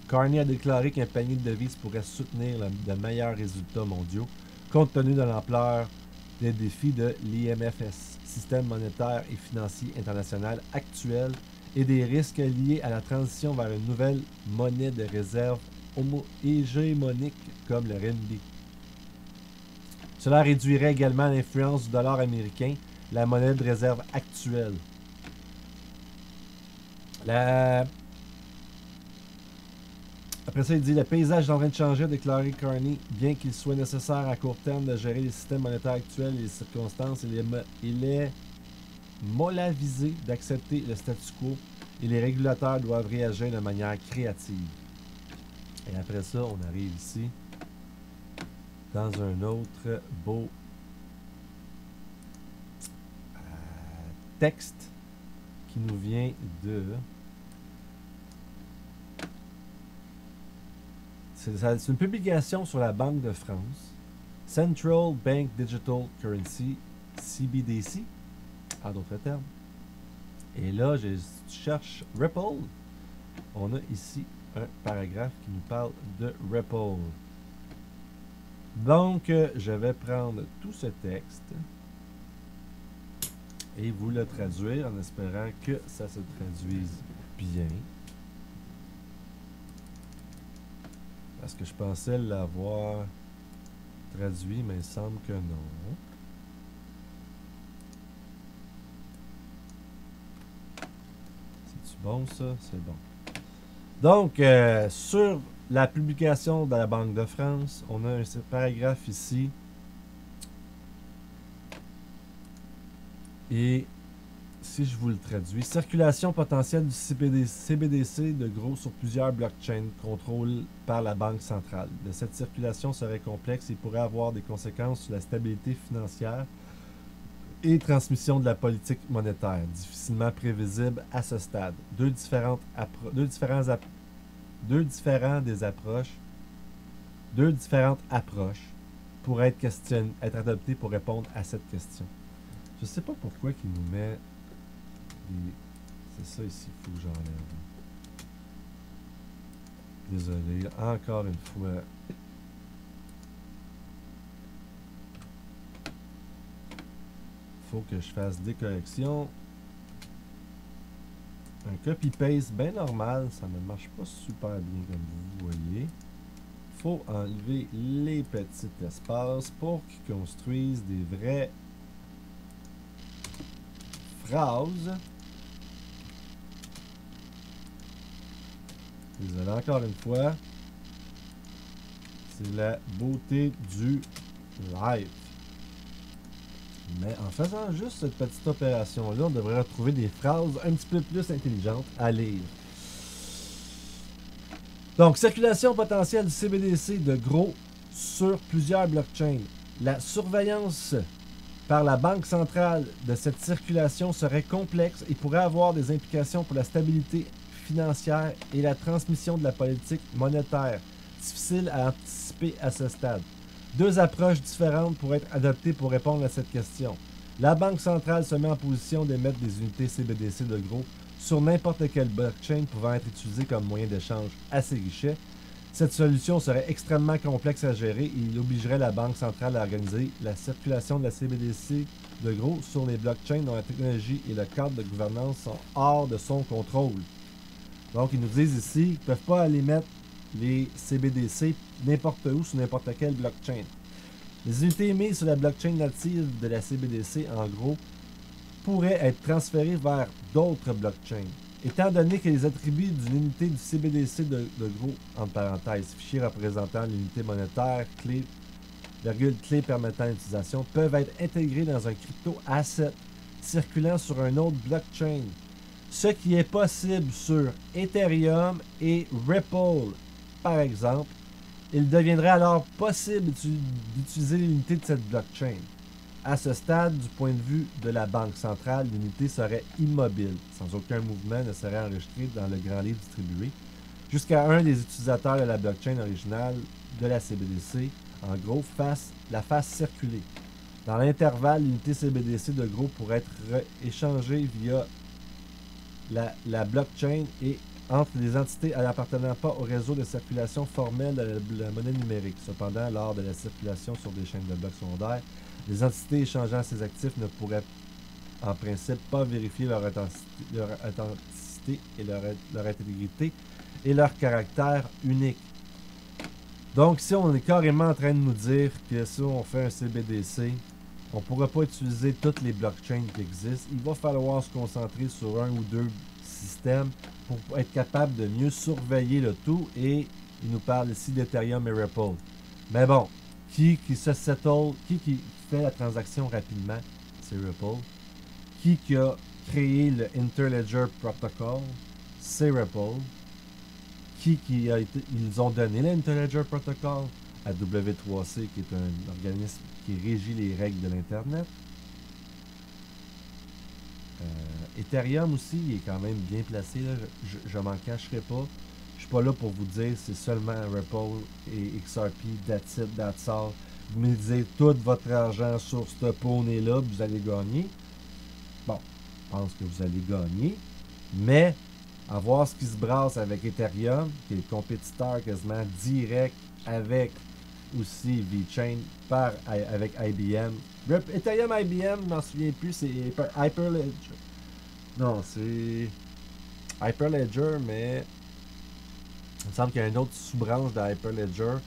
Carney a déclaré qu'un panier de devises pourrait soutenir de meilleurs résultats mondiaux compte tenu de l'ampleur des défis de l'IMFS, système monétaire et financier international actuel, et des risques liés à la transition vers une nouvelle monnaie de réserve hégémonique comme le renminbi. Cela réduirait également l'influence du dollar américain, la monnaie de réserve actuelle. Après ça, il dit « Le paysage est en train de changer », a déclaré Carney. Bien qu'il soit nécessaire à court terme de gérer les systèmes monétaires actuels et les circonstances, il est mollavisé d'accepter le statu quo et les régulateurs doivent réagir de manière créative. Et après ça, on arrive ici dans un autre beau texte qui nous vient de... C'est une publication sur la Banque de France, Central Bank Digital Currency, CBDC, en d'autres termes. Et là, si tu cherches Ripple, on a ici un paragraphe qui nous parle de Ripple. Donc, je vais prendre tout ce texte et vous le traduire en espérant que ça se traduise bien. Parce que je pensais l'avoir traduit, mais il semble que non. C'est-tu bon, ça? C'est bon. Donc, sur la publication de la Banque de France, on a un paragraphe ici. Et si je vous le traduis, circulation potentielle du CBDC de gros sur plusieurs blockchains contrôlés par la Banque centrale. De cette circulation serait complexe et pourrait avoir des conséquences sur la stabilité financière et transmission de la politique monétaire, difficilement prévisible à ce stade. Deux différentes approches pourraient être adoptées pour répondre à cette question. Je sais pas pourquoi il nous met des... C'est ça ici, il faut que j'enlève. Désolé, encore une fois. Faut que je fasse des corrections. Un copy-paste bien normal, ça ne marche pas super bien comme vous voyez. Faut enlever les petits espaces pour qu'ils construisent des vraies phrases. Désolé encore une fois. C'est la beauté du live. Mais en faisant juste cette petite opération-là, on devrait retrouver des phrases un petit peu plus intelligentes à lire. Donc, circulation potentielle du CBDC de gros sur plusieurs blockchains. La surveillance par la Banque centrale de cette circulation serait complexe et pourrait avoir des implications pour la stabilité financière et la transmission de la politique monétaire. Difficile à anticiper à ce stade. Deux approches différentes pourraient être adoptées pour répondre à cette question. La Banque centrale se met en position d'émettre des unités CBDC de gros sur n'importe quelle blockchain pouvant être utilisée comme moyen d'échange à ses guichets. Cette solution serait extrêmement complexe à gérer et il obligerait la Banque centrale à organiser la circulation de la CBDC de gros sur les blockchains dont la technologie et le cadre de gouvernance sont hors de son contrôle. Donc, ils nous disent ici qu'ils ne peuvent pas aller mettre les CBDC n'importe où sur n'importe quelle blockchain. Les unités émises sur la blockchain native de la CBDC, en gros, pourraient être transférées vers d'autres blockchains. Étant donné que les attributs d'une unité du CBDC de gros, entre parenthèses, fichier représentant l'unité monétaire, clé, virgule, clé permettant l'utilisation, peuvent être intégrés dans un crypto-asset circulant sur un autre blockchain. Ce qui est possible sur Ethereum et Ripple, par exemple. Il deviendrait alors possible d'utiliser l'unité de cette blockchain. À ce stade, du point de vue de la Banque centrale, l'unité serait immobile, sans aucun mouvement ne serait enregistré dans le grand livre distribué, jusqu'à un des utilisateurs de la blockchain originale de la CBDC, en gros, la fasse circuler. Dans l'intervalle, l'unité CBDC de gros pourrait être échangée via la blockchain et entre les entités n'appartenant pas au réseau de circulation formelle de la monnaie numérique. Cependant, lors de la circulation sur des chaînes de blocs secondaires, les entités échangeant ces actifs ne pourraient en principe pas vérifier leur authenticité et leur intégrité et leur caractère unique. Donc ici, on est carrément en train de nous dire que si on fait un CBDC, on ne pourra pas utiliser toutes les blockchains qui existent. Il va falloir se concentrer sur un ou deux systèmes pour être capable de mieux surveiller le tout. Et il nous parle ici d'Ethereum et Ripple. Mais bon, qui se settle, qui fait la transaction rapidement, c'est Ripple. Qui a créé le Interledger Protocol, c'est Ripple. Ils ont donné l'Interledger Protocol à W3C, qui est un organisme qui régit les règles de l'Internet. Ethereum aussi, il est quand même bien placé. Là. Je m'en cacherai pas. Je suis pas là pour vous dire c'est seulement Ripple et XRP, that's it, that's all. Vous misez tout votre argent sur ce poney-là, vous allez gagner. Bon, je pense que vous allez gagner. Mais, à voir ce qui se brasse avec Ethereum, qui est le compétiteur quasiment direct avec aussi VeChain avec IBM. Ethereum IBM, je m'en souviens plus, c'est Hyperledger. Non, c'est Hyperledger, mais il me semble qu'il y a une autre sous-branche de Hyperledger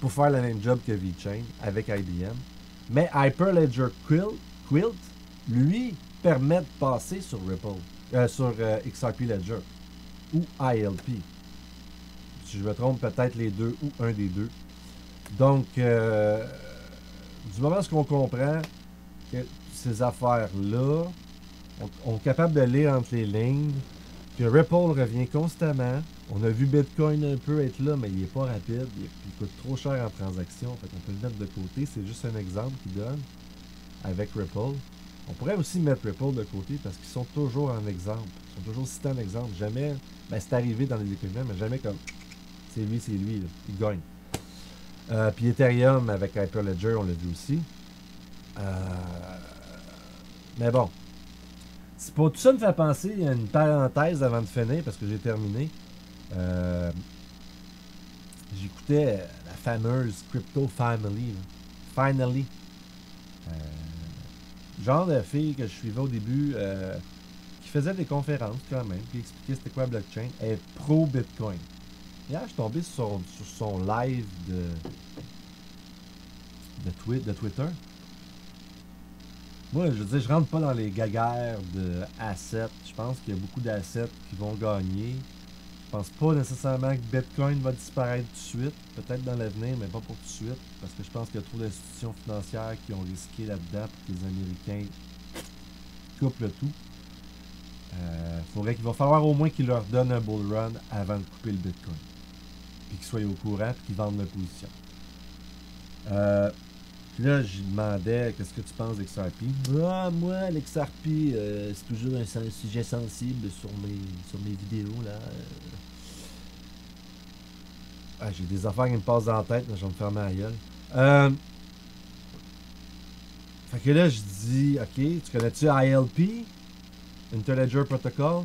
pour faire le même job que VeChain avec IBM. Mais Hyperledger Quilt, lui, permet de passer sur Ripple, sur XRP Ledger ou ILP. Si je me trompe, peut-être les deux ou un des deux. Donc, du moment où on comprend que ces affaires-là, on est capable de lire entre les lignes, que Ripple revient constamment. On a vu Bitcoin un peu être là, mais il n'est pas rapide. Il coûte trop cher en transaction. Fait qu'on peut le mettre de côté. C'est juste un exemple qu'il donne avec Ripple. On pourrait aussi mettre Ripple de côté parce qu'ils sont toujours en exemple. Ils sont toujours cités en exemple. Jamais, ben c'est arrivé dans les économies, mais jamais comme c'est lui, là. Il gagne. Puis Ethereum avec Hyperledger, on l'a vu aussi. Mais bon. C'est pour tout ça me fait penser à une parenthèse avant de finir, parce que j'ai terminé. J'écoutais la fameuse Crypto Family. Finally. Genre de fille que je suivais au début, qui faisait des conférences quand même, qui expliquait c'était quoi blockchain. Elle est pro-Bitcoin. Hier, je suis tombé sur son live de Twitter. Moi, je veux dire, je rentre pas dans les gaguères de assets. Je pense qu'il y a beaucoup d'assets qui vont gagner. pense pas nécessairement que Bitcoin va disparaître tout de suite. Peut-être dans l'avenir, mais pas pour tout de suite. Parce que je pense qu'il y a trop d'institutions financières qui ont risqué là-dedans pour que les Américains coupent le tout. Il va falloir au moins qu'ils leur donnent un bull run avant de couper le Bitcoin. Puis qu'ils soient au courant et qu'ils vendent leur position. Puis là, je lui demandais qu'est-ce que tu penses d'XRP. Ah, moi, l'XRP, c'est toujours un sujet sensible sur mes vidéos. Là. J'ai des affaires qui me passent dans la tête, mais je vais me fermer la gueule. Fait que là, je dis, ok, tu connais-tu ILP? Interledger Protocol?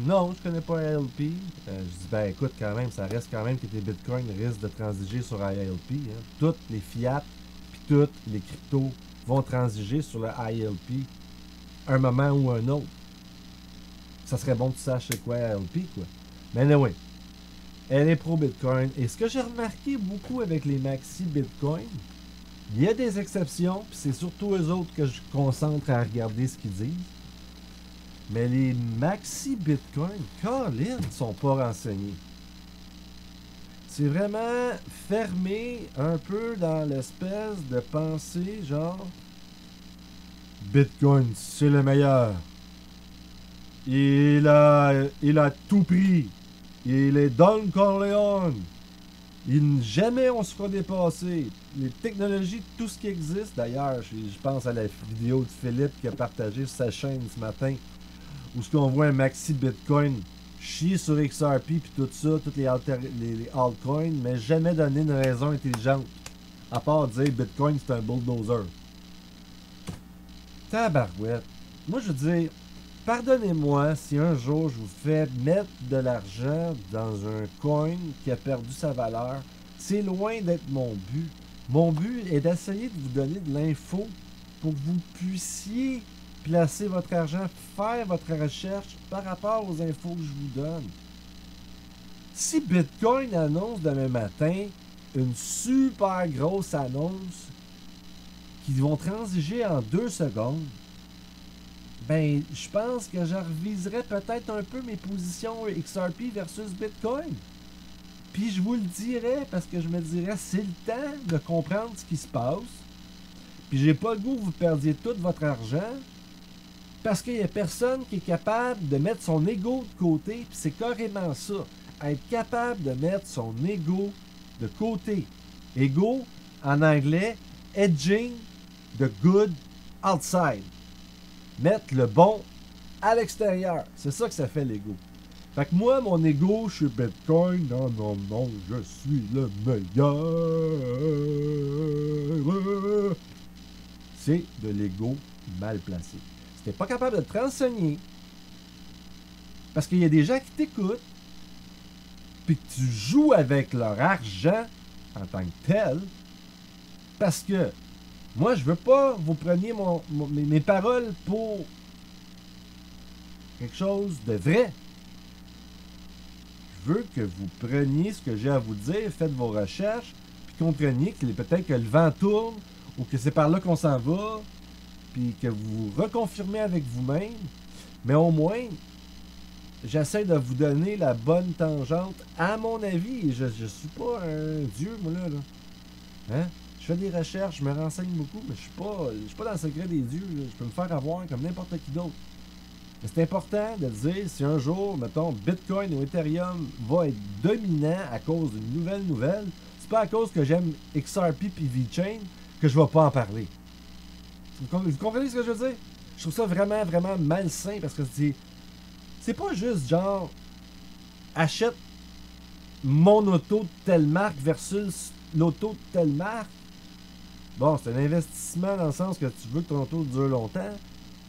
Non, je connais pas ILP. Je dis, ben écoute, quand même, ça reste quand même que tes bitcoins risquent de transiger sur ILP. Hein. Toutes les fiat, puis toutes les cryptos vont transiger sur le ILP un moment ou un autre. Ça serait bon que tu saches c'est quoi ILP, quoi. Mais anyway, elle est pro-bitcoin. Et ce que j'ai remarqué beaucoup avec les maxi bitcoin, il y a des exceptions, puis c'est surtout eux autres que je concentre à regarder ce qu'ils disent. Mais les maxi bitcoin, Colin, ne sont pas renseignés. C'est vraiment fermé un peu dans l'espèce de pensée, genre Bitcoin, c'est le meilleur. Il a tout pris. Il est Don Corleone. Jamais on se fera dépasser. Les technologies, tout ce qui existe, d'ailleurs, je pense à la vidéo de Philippe qui a partagé sur sa chaîne ce matin, où ce qu'on voit un maxi Bitcoin chier sur XRP puis tout ça, toutes les altcoins, mais jamais donner une raison intelligente. À part dire Bitcoin c'est un bulldozer. Tabarouette. Moi je veux dire, pardonnez-moi si un jour je vous fais mettre de l'argent dans un coin qui a perdu sa valeur. C'est loin d'être mon but. Mon but est d'essayer de vous donner de l'info pour que vous puissiez placer votre argent, faire votre recherche par rapport aux infos que je vous donne. Si Bitcoin annonce demain matin une super grosse annonce qui vont transiger en 2 secondes, ben, je pense que je reviserais peut-être un peu mes positions XRP versus Bitcoin. Puis je vous le dirais parce que je me dirais c'est le temps de comprendre ce qui se passe. Puis j'ai pas le goût que vous perdiez tout votre argent. Parce qu'il n'y a personne qui est capable de mettre son ego de côté, puis c'est carrément ça. Être capable de mettre son ego de côté. Ego, en anglais, edging the good outside. Mettre le bon à l'extérieur. C'est ça que ça fait l'ego. Fait que moi, mon ego, je suis Bitcoin. Non, non, non, je suis le meilleur. C'est de l'ego mal placé. Si t'es pas capable de te renseigner, parce qu'il y a des gens qui t'écoutent, puis que tu joues avec leur argent en tant que tel, parce que moi, je veux pas vous preniez mes paroles pour quelque chose de vrai. Je veux que vous preniez ce que j'ai à vous dire, faites vos recherches, puis compreniez que peut-être que le vent tourne, ou que c'est par là qu'on s'en va, puis que vous reconfirmez avec vous-même, mais au moins, j'essaie de vous donner la bonne tangente à mon avis. Je suis pas un dieu, moi, là. Hein? Je fais des recherches, je me renseigne beaucoup, mais je suis pas dans le secret des dieux. Là. Je peux me faire avoir comme n'importe qui d'autre. Mais c'est important de dire si un jour, mettons, Bitcoin ou Ethereum va être dominant à cause d'une nouvelle, c'est pas à cause que j'aime XRP puis VeChain que je vais pas en parler. Vous comprenez ce que je veux dire? Je trouve ça vraiment, vraiment malsain parce que c'est pas juste genre achète mon auto de telle marque versus l'auto de telle marque. Bon, c'est un investissement dans le sens que tu veux que ton auto dure longtemps.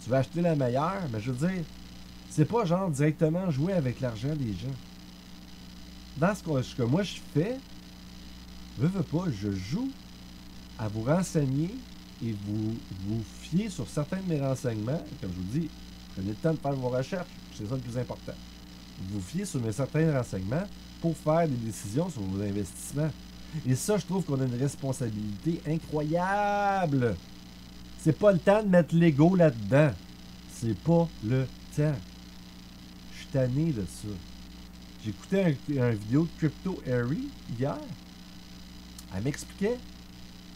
Tu vas acheter la meilleure, mais je veux dire, c'est pas genre directement jouer avec l'argent des gens. Dans ce que moi je fais, veux pas, je joue à vous renseigner et vous fier sur certains de mes renseignements. Comme je vous dis, prenez le temps de faire vos recherches, c'est ça le plus important. Vous fiez sur mes certains renseignements pour faire des décisions sur vos investissements. Et ça, je trouve qu'on a une responsabilité incroyable. C'est pas le temps de mettre l'ego là-dedans. C'est pas le temps. Je suis tanné de ça. J'écoutais un vidéo de Crypto Harry hier. Elle m'expliquait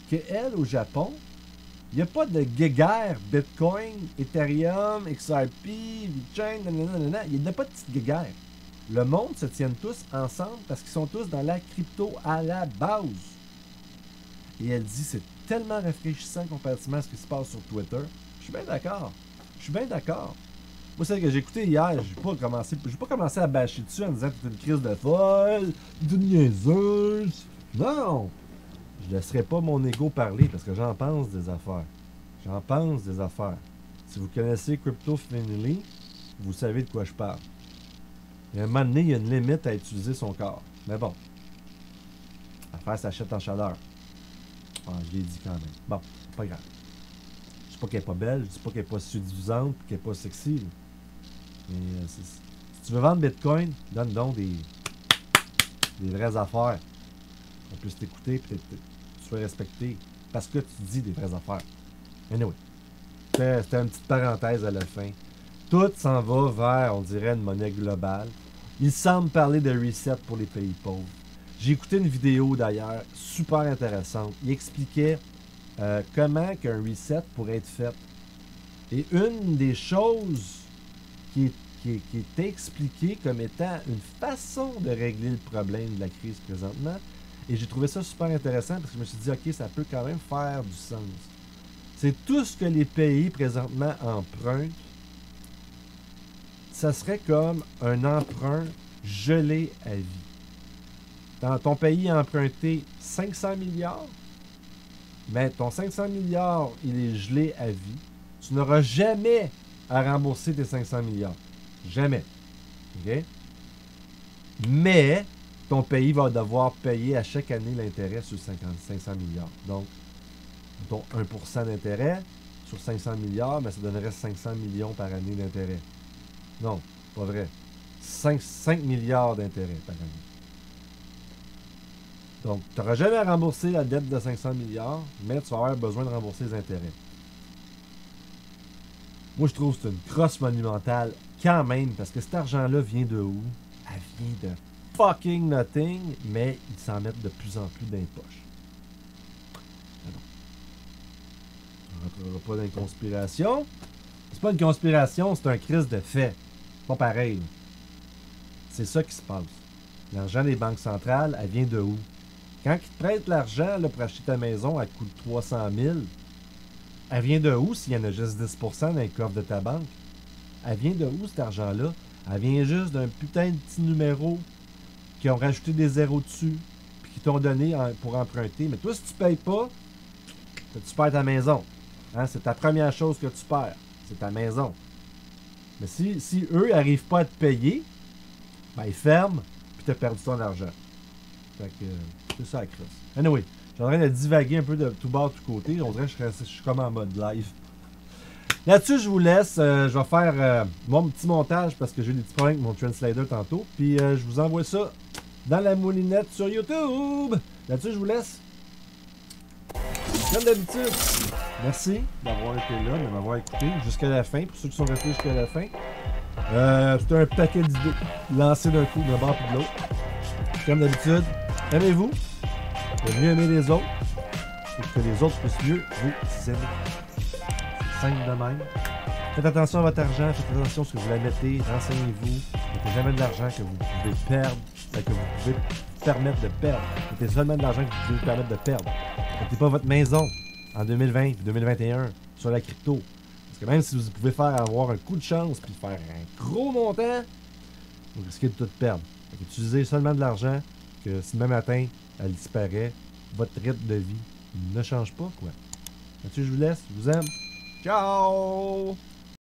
qu'elle, au Japon, il n'y a pas de guéguerre Bitcoin, Ethereum, XRP, VeChain, nanana. Il n'y a pas de petite guéguerre. Le monde se tient tous ensemble parce qu'ils sont tous dans la crypto à la base. Et elle dit c'est tellement rafraîchissant comparativement à ce qui se passe sur Twitter. Je suis bien d'accord. Je suis bien d'accord. Moi, celle que j'ai écoutée hier, j'ai pas commencé à bâcher dessus en disant que c'est une crise de folle, d'une niaiseuse. Non! Je laisserai pas mon ego parler parce que j'en pense des affaires. J'en pense des affaires. Si vous connaissez Crypto Family, vous savez de quoi je parle. Et à un moment donné, il y a une limite à utiliser son corps. Mais bon. L'affaire s'achète en chaleur. Ah, je l'ai dit quand même. Bon, pas grave. Je dis pas qu'elle est pas belle, je dis pas qu'elle est pas séduisante, qu'elle est pas sexy. Là. Mais si tu veux vendre Bitcoin, donne donc des vraies affaires. On puisse t'écouter et que tu sois respecté parce que tu dis des vraies affaires. Anyway, c'était une petite parenthèse à la fin. Tout s'en va vers, on dirait, une monnaie globale. Il semble parler de reset pour les pays pauvres. J'ai écouté une vidéo d'ailleurs, super intéressante. Il expliquait comment qu'un reset pourrait être fait. Et une des choses qui est expliquée comme étant une façon de régler le problème de la crise présentement, et j'ai trouvé ça super intéressant parce que je me suis dit, ok, ça peut quand même faire du sens. C'est tout ce que les pays présentement empruntent. Ça serait comme un emprunt gelé à vie. Dans ton pays a emprunté 500 milliards, mais ton 500 milliards, il est gelé à vie. Tu n'auras jamais à rembourser tes 500 milliards. Jamais. OK? Mais ton pays va devoir payer à chaque année l'intérêt sur 500 milliards. Donc, ton 1% d'intérêt sur 500 milliards, mais ça donnerait 500 millions par année d'intérêt. Non, pas vrai. 5 milliards d'intérêt par année. Donc, tu n'auras jamais à rembourser la dette de 500 milliards, mais tu vas avoir besoin de rembourser les intérêts. Moi, je trouve que c'est une crosse monumentale quand même, parce que cet argent-là vient de où? Elle vient de fucking nothing, mais ils s'en mettent de plus en plus dans les poches. On ne rentrera pas dans une conspiration. C'est pas une conspiration, c'est un crise de fait. Pas pareil. C'est ça qui se passe. L'argent des banques centrales, elle vient de où? Quand ils te prêtent l'argent là, pour acheter ta maison à coût de 300 000, elle vient de où s'il y en a juste 10% dans les coffres de ta banque? Elle vient de où cet argent-là? Elle vient juste d'un putain de petit numéro qui ont rajouté des zéros dessus puis qui t'ont donné pour emprunter. Mais toi, si tu payes pas, tu perds ta maison. Hein? C'est ta première chose que tu perds. C'est ta maison. Mais si eux n'arrivent pas à te payer, ben ils ferment puis tu as perdu ton argent. Fait que c'est ça la crosse. Anyway, je suis en train de divaguer un peu de tout bord, tout côté. On dirait que je suis comme en mode live. Là-dessus, je vous laisse. Je vais faire mon petit montage parce que j'ai eu des petits problèmes avec mon translator tantôt. Puis je vous envoie ça dans la moulinette sur YouTube. Là-dessus, je vous laisse. Comme d'habitude, merci d'avoir été là, de m'avoir écouté jusqu'à la fin. Pour ceux qui sont restés jusqu'à la fin. C'était un paquet d'idées lancées d'un coup d'un bord puis de l'autre. Comme d'habitude, aimez-vous. Pour mieux aimer les autres. Pour que les autres puissent mieux vous aimer. C'est simple de même. Faites attention à votre argent, faites attention à ce que vous la mettez, renseignez-vous. Mettez jamais de l'argent que vous pouvez perdre, que vous pouvez permettre de perdre. Mettez seulement de l'argent que vous pouvez vous permettre de perdre. Mettez pas votre maison en 2020 2021 sur la crypto. Parce que même si vous pouvez faire avoir un coup de chance puis faire un gros montant, vous risquez de tout perdre. Donc, utilisez seulement de l'argent que si demain matin, elle disparaît, votre rythme de vie ne change pas, quoi. Là-dessus, je vous laisse. Je vous aime. Ciao!